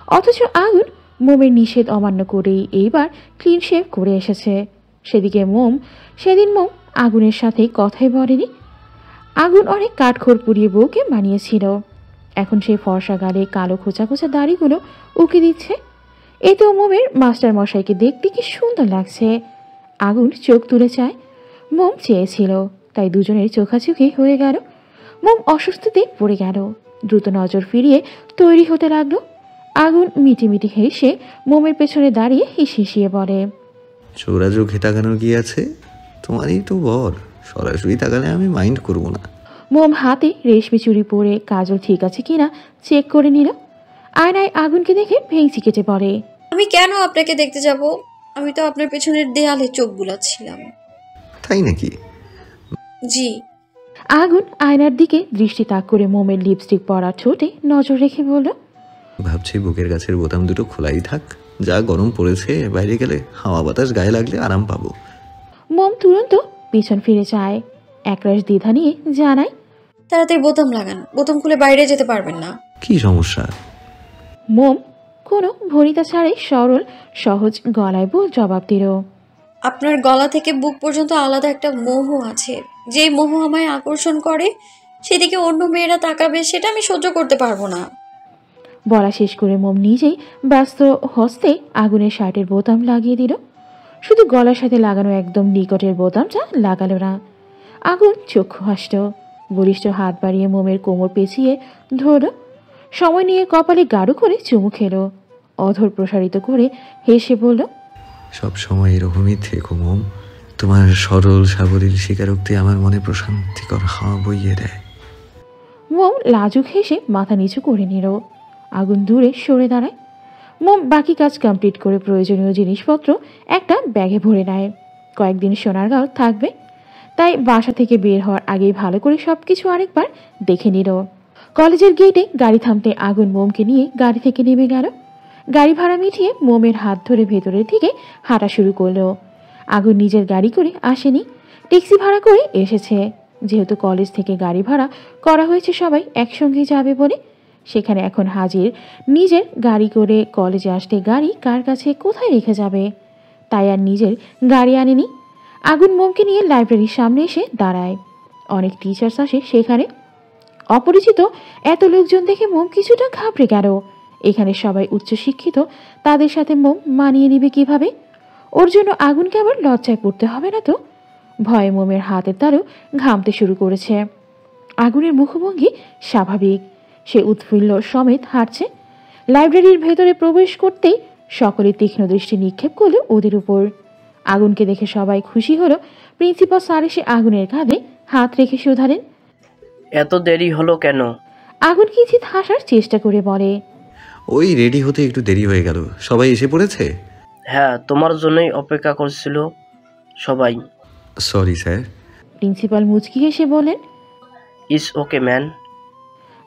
Speaker 1: অথচ আগুন মোমের নিষেধ অমান্য করেই এইবার ক্লিন শেভ করে এসেছে। সেদিন মোম আগুনের সাথে কথাই বলেনি। আগুন অনেক কাঠখড় পুড়িয়ে বউকে মানিয়েছিল। এখন সেই ফর্সা গালে কালো খোঁচা খোঁচা দাড়িগুলো উকি দিচ্ছে। এতেও মোমের মাস্টার মশাইকে দেখতে কি সুন্দর লাগছে। আগুন চোখ তুলে চায়, মোম চেয়েছিল, তাই দুজনের চোখাচোখি হয়ে গেল। মোম অস্বস্তিতে পড়ে গেল, দ্রুত নজর ফিরিয়ে তৈরি হতে লাগলো। আগুন মিটিমিটি হেসে মোমের পেছনে দাঁড়িয়ে হিসিয়ে বলে,
Speaker 2: চোরা চোখে তাকানোর কি আছে? তোমারই তো বর, সরাসরি তাকালে আমি মাইন্ড করবো না।
Speaker 1: মোম হাতে রেশমি চুড়ি পরে কাজল ঠিক আছে কিনা চেক করে নিল। আয়নায় আগুনকে দেখে ভেঙচি কেটে পড়ে,
Speaker 5: আমি কেন আপনাকে দেখতে যাব? আমি তো আপনার পেছনের দেয়ালে চোখ বুলাচ্ছিলাম।
Speaker 2: তাই নাকি?
Speaker 5: জি।
Speaker 1: আগুন আয়নার দিকে দৃষ্টি তাক করে মোমের লিপস্টিক পরা ঠোঁটে নজর রেখে বলল,
Speaker 2: ভাবছি বুকের গাছের বোতাম দুটো খোলাই থাক, যা গরম পড়েছে বাইরে গেলে হাওয়া বাতাস গায়ে লাগলে আরাম পাবো।
Speaker 1: মোম তুরন্ত পিছন ফিরে যায়, একরাশ দ্বিধা নিয়ে জানায়,
Speaker 5: তাড়াতাড়ি বোতাম লাগান, বোতাম খুলে বাইরে যেতে পারবেন না।
Speaker 2: কি সমস্যা?
Speaker 1: মোম কোনো ভনিতা ছাড়াই সরল সহজ গলায় বল জবাব দিল,
Speaker 5: আপনার গলা থেকে বুক পর্যন্ত আলাদা একটা মোহ আছে। যেই মোহ আমায় আকর্ষণ করে, সেদিকে অন্য মেয়েরা তাকাবে, সেটা আমি সহ্য করতে পারবো না।
Speaker 1: বলা শেষ করে মোম নিজেই ব্যস্ত হস্তে আগুনের শার্টের বোতাম লাগিয়ে দিল। শুধু গলার সাথে লাগানো একদম নিকটের বোতামটা লাগালো না। আগুন চক্ষু হাসল, বলিষ্ঠ হাত বাড়িয়ে মোমের কোমর পেঁচিয়ে ধরল। সময় নিয়ে কপালে গাঢ় করে চুমু খেলো। অধর প্রসারিত করে হেসে বলল,
Speaker 2: সব সময় এরকমই থেকো মোম। তোমার সরল সাবলীল স্বীকারোক্তি আমার মনে প্রশান্তিকর হাওয়া বইয়ে দেয়।
Speaker 1: মোম লাজুক হেসে মাথা নিচু করে নিল। আগুন দূরে সরে দাঁড়ায়। মোম বাকি কাজ কমপ্লিট করে প্রয়োজনীয় জিনিসপত্র একটা ব্যাগে ভরে নেয়। কয়েকদিন সোনারগাঁও থাকবে, তাই বাসা থেকে বের হওয়ার আগেই ভালো করে সব কিছু আরেকবার দেখে নিল। কলেজের গেটে গাড়ি থামতে আগুন মোমকে নিয়ে গাড়ি থেকে নেমে গেল। গাড়ি ভাড়া মিটিয়ে মোমের হাত ধরে ভেতরের দিকে হাঁটা শুরু করলো। আগুন নিজের গাড়ি করে আসেনি, ট্যাক্সি ভাড়া করে এসেছে। যেহেতু কলেজ থেকে গাড়ি ভাড়া করা হয়েছে সবাই একসঙ্গে যাবে বলে, সেখানে এখন হাজির নিজের গাড়ি করে কলেজে আসতে গাড়ি কার কাছে কোথায় রেখে যাবে? তাই আর নিজের গাড়ি আনেনি। আগুন মোমকে নিয়ে লাইব্রেরির সামনে এসে দাঁড়ায়। অনেক টিচার্স আসে সেখানে। অপরিচিত এত লোকজন দেখে মোম কিছুটা ঘাবড়ে গেল। এখানে সবাই উচ্চশিক্ষিত, তাদের সাথে মোম মানিয়ে নিবে কিভাবে? ওর জন্য আগুনকে আবার লজ্জায় পড়তে হবে না তো? ভয়ে মোমের হাতের তালু ঘামতে শুরু করেছে। আগুনের মুখভঙ্গি স্বাভাবিক, সে উৎফুল্ল সমেত হাঁটছে। লাইব্রেরির ভেতরে প্রবেশ করতেই সকলে তীক্ষ্ণ দৃষ্টি নিক্ষেপ করলো ওদের উপর। আগুনকে দেখে সবাই খুশি হলো। প্রিন্সিপাল স্যার এসে আগুনের কাঁধে হাত রেখে শুধালেন,
Speaker 11: এত দেরি হলো কেন?
Speaker 1: আগুন কিঞ্চিত হাসার চেষ্টা করে বলে,
Speaker 2: ওই রেডি হতে একটু দেরি হয়ে গেল, সবাই এসে পড়েছে।
Speaker 11: হ্যাঁ, তোমার জন্যই অপেক্ষা করছিল সবাই।
Speaker 2: Sorry sir.
Speaker 1: প্রিন্সিপাল মুচকি হেসে বলেন,
Speaker 11: ইটস ওকে ম্যান।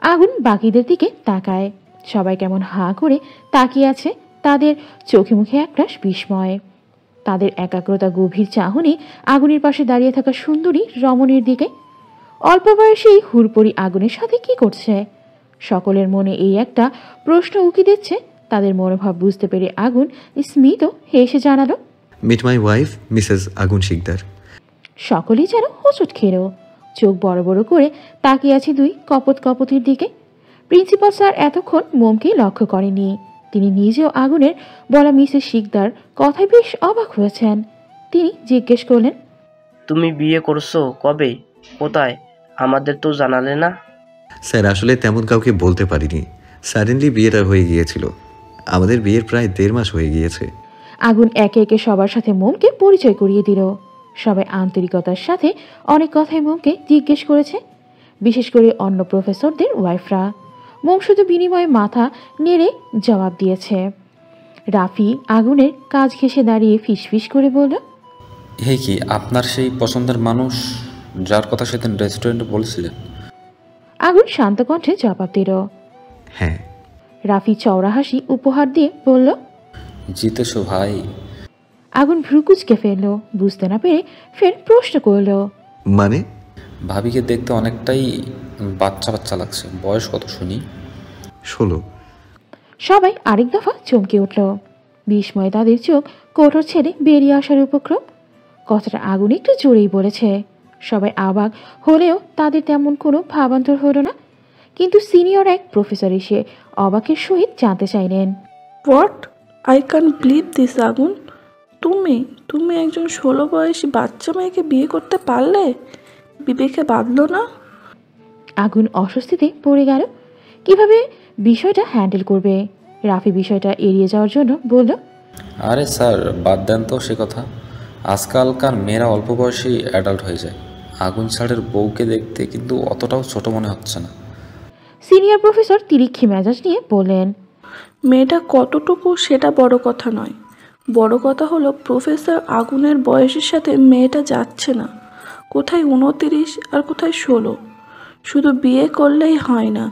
Speaker 1: আগুন বাকিদের দিকে তাকায়। সবাই কেমন হাঁ করে তাকিয়ে আছে, তাদের চোখে মুখে একরাশ বিস্ময়। তাদের একাগ্রতা গভীর চাহনি আগুনের পাশে দাঁড়িয়ে থাকা সুন্দরী রমণীর দিকে। অল্প বয়সী হুড়পড়ি আগুনের সাথে কি করছে? সকলের মনে এই একটা প্রশ্ন উকি দিচ্ছে। তাদের মনোভাব বুঝতে পেরে আগুন স্মিত হেসে জানালো,
Speaker 2: মিট মাই ওয়াইফ মিসেস আগুন শিকদার।
Speaker 1: সকলেই যেন হোঁচট খেল। চোখ বড় বড় করে তাকিয়ে আছে দুই কপত কপতির দিকে। প্রিন্সিপাল স্যার এতক্ষণ মোমকে লক্ষ্য করেনি। তিনি নিজেও আগুনের বলা মিসেস শিকদার কথায় বেশ অবাক হয়েছেন। তিনি জিজ্ঞেস করলেন,
Speaker 11: তুমি বিয়ে করছো কবে, কোথায়? আমাদের তো জানালে না।
Speaker 2: স্যার আসলে তেমন কাউকে বলতে পারিনি, সাডেনলি বিয়েটা হয়ে গিয়েছিল। আমাদের বিয়ের প্রায় 1.5 মাস হয়ে গিয়েছে।
Speaker 1: আগুন একে একে সবার সাথে মোমকে পরিচয় করিয়ে দিল। সবাই আন্তরিকতার সাথে অনেক কথাই মোমকে জিজ্ঞেস করেছে, বিশেষ করে অন্য প্রফেসরদের ওয়াইফরা। মোম শুধু বিনিময়ে মাথা নেড়ে জবাব দিয়েছে। রাফি আগুনের কাজ ঘেঁষে দাঁড়িয়ে ফিসফিস করে বলল,
Speaker 12: হে কি আপনার সেই পছন্দের মানুষ যার কথা সেদিন রেস্টুরেন্টে বলছিলেন?
Speaker 1: আগুন শান্ত কণ্ঠে জবাব দিল,
Speaker 2: হ্যাঁ।
Speaker 1: রাফি চওড়া হাসি উপহার দিয়ে বলল,
Speaker 12: জিতেছো ভাই।
Speaker 1: আগুন ভ্রুকুচকে ফেলল। বুঝতে না পেরে ফের প্রশ্ন করল,
Speaker 2: মানে?
Speaker 12: ভাবিকে দেখতে অনেকটাই বাচ্চা বাচ্চা লাগছে। বয়স কত শুনি?
Speaker 2: 16।
Speaker 1: সবাই আরেক দফা চমকে উঠল। বিস্ময় তাদের চোখ কোঠর ছেড়ে বেরিয়ে আসার উপক্রম। কথাটা আগুন একটু জোরেই বলেছে। সবাই অবাক হলেও তাদের তেমন কোনো ভাবান্তর হলো না। কিন্তু সিনিয়র এক প্রফেসর এসে অবাকের সহিত জানতে চাইলেন,
Speaker 13: what? I can believe this আগুন। তুমি একজন 16 বয়সী বাচ্চা মেয়েকে বিয়ে করতে পারলে? বিবেকে বাঁধলো না?
Speaker 1: আগুন অস্বস্তিতে পড়ে গেল। কিভাবে বিষয়টা হ্যান্ডেল করবে? রাফি বিষয়টা এড়িয়ে যাওয়ার জন্য বলল,
Speaker 12: আরে স্যার বাদ দেন তো সে কথা। আজকালকার মেয়েরা অল্প বয়সেই অ্যাডাল্ট হয়ে যায়। আগুন স্যারের বউকে দেখতে কিন্তু অতটাও ছোট মনে হচ্ছে না।
Speaker 1: সিনিয়র প্রফেসর তিরিক্ষি মেজাজ নিয়ে বললেন,
Speaker 13: মেয়েটা কতটুকু সেটা বড় কথা নয়। বড় কথা হলো প্রফেসর আগুনের বয়সের সাথে মেয়েটা যাচ্ছে না। কোথায় 29 আর কোথায় 16। শুধু বিয়ে করলেই হয় না,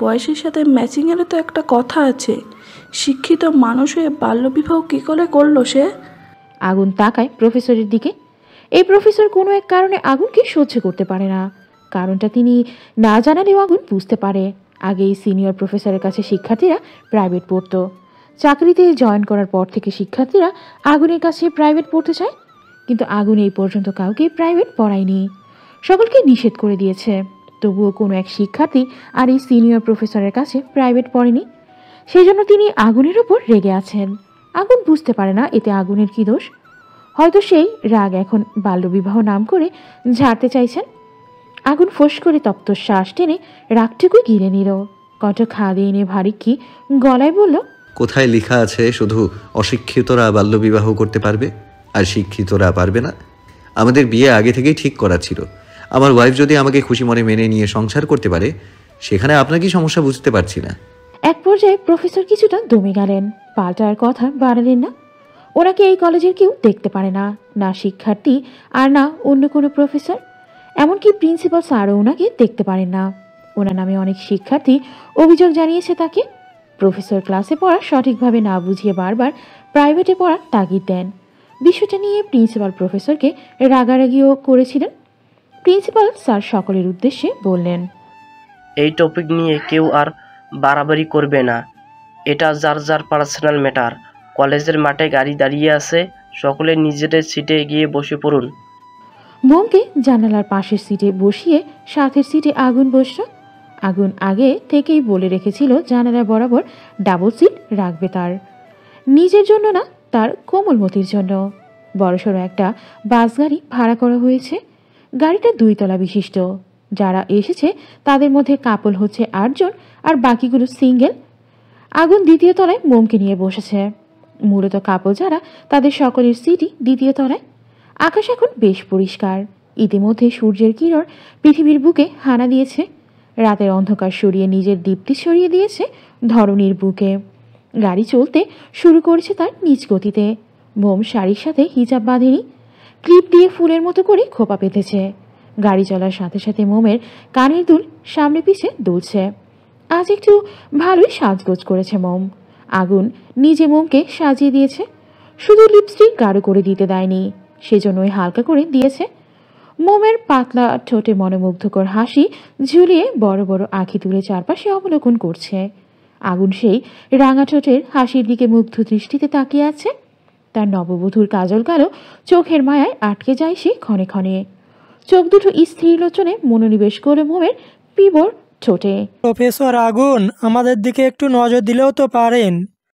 Speaker 13: বয়সের সাথে ম্যাচিংয়েরও তো একটা কথা আছে। শিক্ষিত মানুষ হয়ে বাল্যবিবাহ কী করে করলো সে?
Speaker 1: আগুন তাকায় প্রফেসরের দিকে। এই প্রফেসর কোনো এক কারণে আগুনকে সহ্য করতে পারে না। কারণটা তিনি না জানালেও আগুন বুঝতে পারে। আগে এই সিনিয়র প্রফেসরের কাছে শিক্ষার্থীরা প্রাইভেট পড়তো। চাকরিতে জয়েন করার পর থেকে শিক্ষার্থীরা আগুনের কাছে প্রাইভেট পড়তে চায়, কিন্তু আগুন এই পর্যন্ত কাউকে প্রাইভেট পড়ায়নি, সকলকে নিষেধ করে দিয়েছে। তবুও কোনো এক শিক্ষার্থী আর এই সিনিয়র প্রফেসরের কাছে প্রাইভেট পড়েনি। সেই জন্য তিনি আগুনের ওপর রেগে আছেন। আগুন বুঝতে পারে না এতে আগুনের কী দোষ। হয়তো সেই রাগ এখন বাল্যবিবাহ নাম করে ঝাড়তে চাইছেন। আগুন ফোঁস করে তপ্ত শ্বাস টেনে রাগটুকু ঘিরে নিল। কণ্ঠ খাদে এনে ভারী কি গলায় বলল,
Speaker 2: কোথায় লেখা আছে শুধু অশিক্ষিতরা বাল্যবিবাহ করতে পারবে আর শিক্ষিতরা পারবে না? আমাদের বিয়ে আগে থেকেই ঠিক করা ছিল। আমার ওয়াইফ যদি আমাকে খুশি মনে মেনে নিয়ে সংসার করতে পারে, সেখানে আপনার কি সমস্যা বুঝতে পারছি না।
Speaker 1: এক পর্যায়ে প্রফেসর কিছুটা দমে গেলেন, পাল্টার কথা বাড়ালেন না। ওনাকে এই কলেজের কেউ দেখতে পারে না, না শিক্ষার্থী আর না অন্য কোনো প্রফেসর। এমনকি প্রিন্সিপাল স্যারও ওনাকে দেখতে পারেন না। ওনার নামে অনেক শিক্ষার্থী অভিযোগ জানিয়েছে তাকে। প্রফেসর ক্লাসে পড়া সঠিকভাবে না বুঝিয়ে বারবার প্রাইভেটে পড়ার তাগিদ দেন। বিষয়টা নিয়ে প্রিন্সিপাল প্রফেসরকে রাগারাগিও করেছিলেন। প্রিন্সিপাল স্যার সকলের উদ্দেশ্যে বললেন,
Speaker 11: এই টপিক নিয়ে কেউ আর বাড়াবাড়ি করবে না। এটা যার যার পার্সোনাল ম্যাটার। কলেজের মাঠে গাড়ি দাঁড়িয়ে আছে, সকলে নিজেদের সিটে গিয়ে বসে পড়ুন।
Speaker 1: মোমকে জানালার পাশের সিটে বসিয়ে সাথের সিটে আগুন বসল। আগুন আগে থেকেই বলে রেখেছিল জানালা বরাবর ডাবল সিট রাখবে তার, নিজের জন্য না, তার কোমলমতির জন্য। বড়সড় একটা বাস গাড়ি ভাড়া করা হয়েছে। গাড়িটা 2 তলা বিশিষ্ট। যারা এসেছে তাদের মধ্যে কাপল হচ্ছে 8 জন, আর বাকিগুলো সিঙ্গেল। আগুন 2য় তলায় মোমকে নিয়ে বসেছে। মূলত কাপল যারা, তাদের সকলের সিটই 2য় তলায়। আকাশ এখন বেশ পরিষ্কার। ইতিমধ্যে সূর্যের কিরণ পৃথিবীর বুকে হানা দিয়েছে। রাতের অন্ধকার সরিয়ে নিজের দীপ্তি সরিয়ে দিয়েছে ধরণীর বুকে। গাড়ি চলতে শুরু করেছে তার নিজ গতিতে। মোম শাড়ির সাথে হিজাব বাঁধেনি, ক্লিপ দিয়ে ফুলের মতো করে খোপা পেতেছে। গাড়ি চলার সাথে সাথে মোমের কানের দুল সামনে পিছে দুলছে। আজ একটু ভালোই সাজগোজ করেছে মোম। আগুন নিজে মোমকে সাজিয়ে দিয়েছে, শুধু লিপস্টিক গাঢ় করে দিতে দেয়নি, সেজন্যই হালকা করে দিয়েছে। মোমের পাতলা ঠোঁটে মনোমুগ্ধকর হাসি ঝুলিয়ে বড় বড় আঁখি তুলে চারপাশে অবলোকন করছে। আগুন সেই রাঙা ঠোঁটের হাসির দিকে মুগ্ধ দৃষ্টিতে তাকিয়ে আছে। তার নববধূর কাজল কালো চোখের মায়ায় আটকে যায় সে ক্ষণে ক্ষণে। চোখ দুটো স্থির লোচনে মনোনিবেশ করে মোমের পিবর ঠোঁটে।
Speaker 14: প্রফেসর আগুন, আমাদের দিকে একটু নজর দিলেও তো পারেন।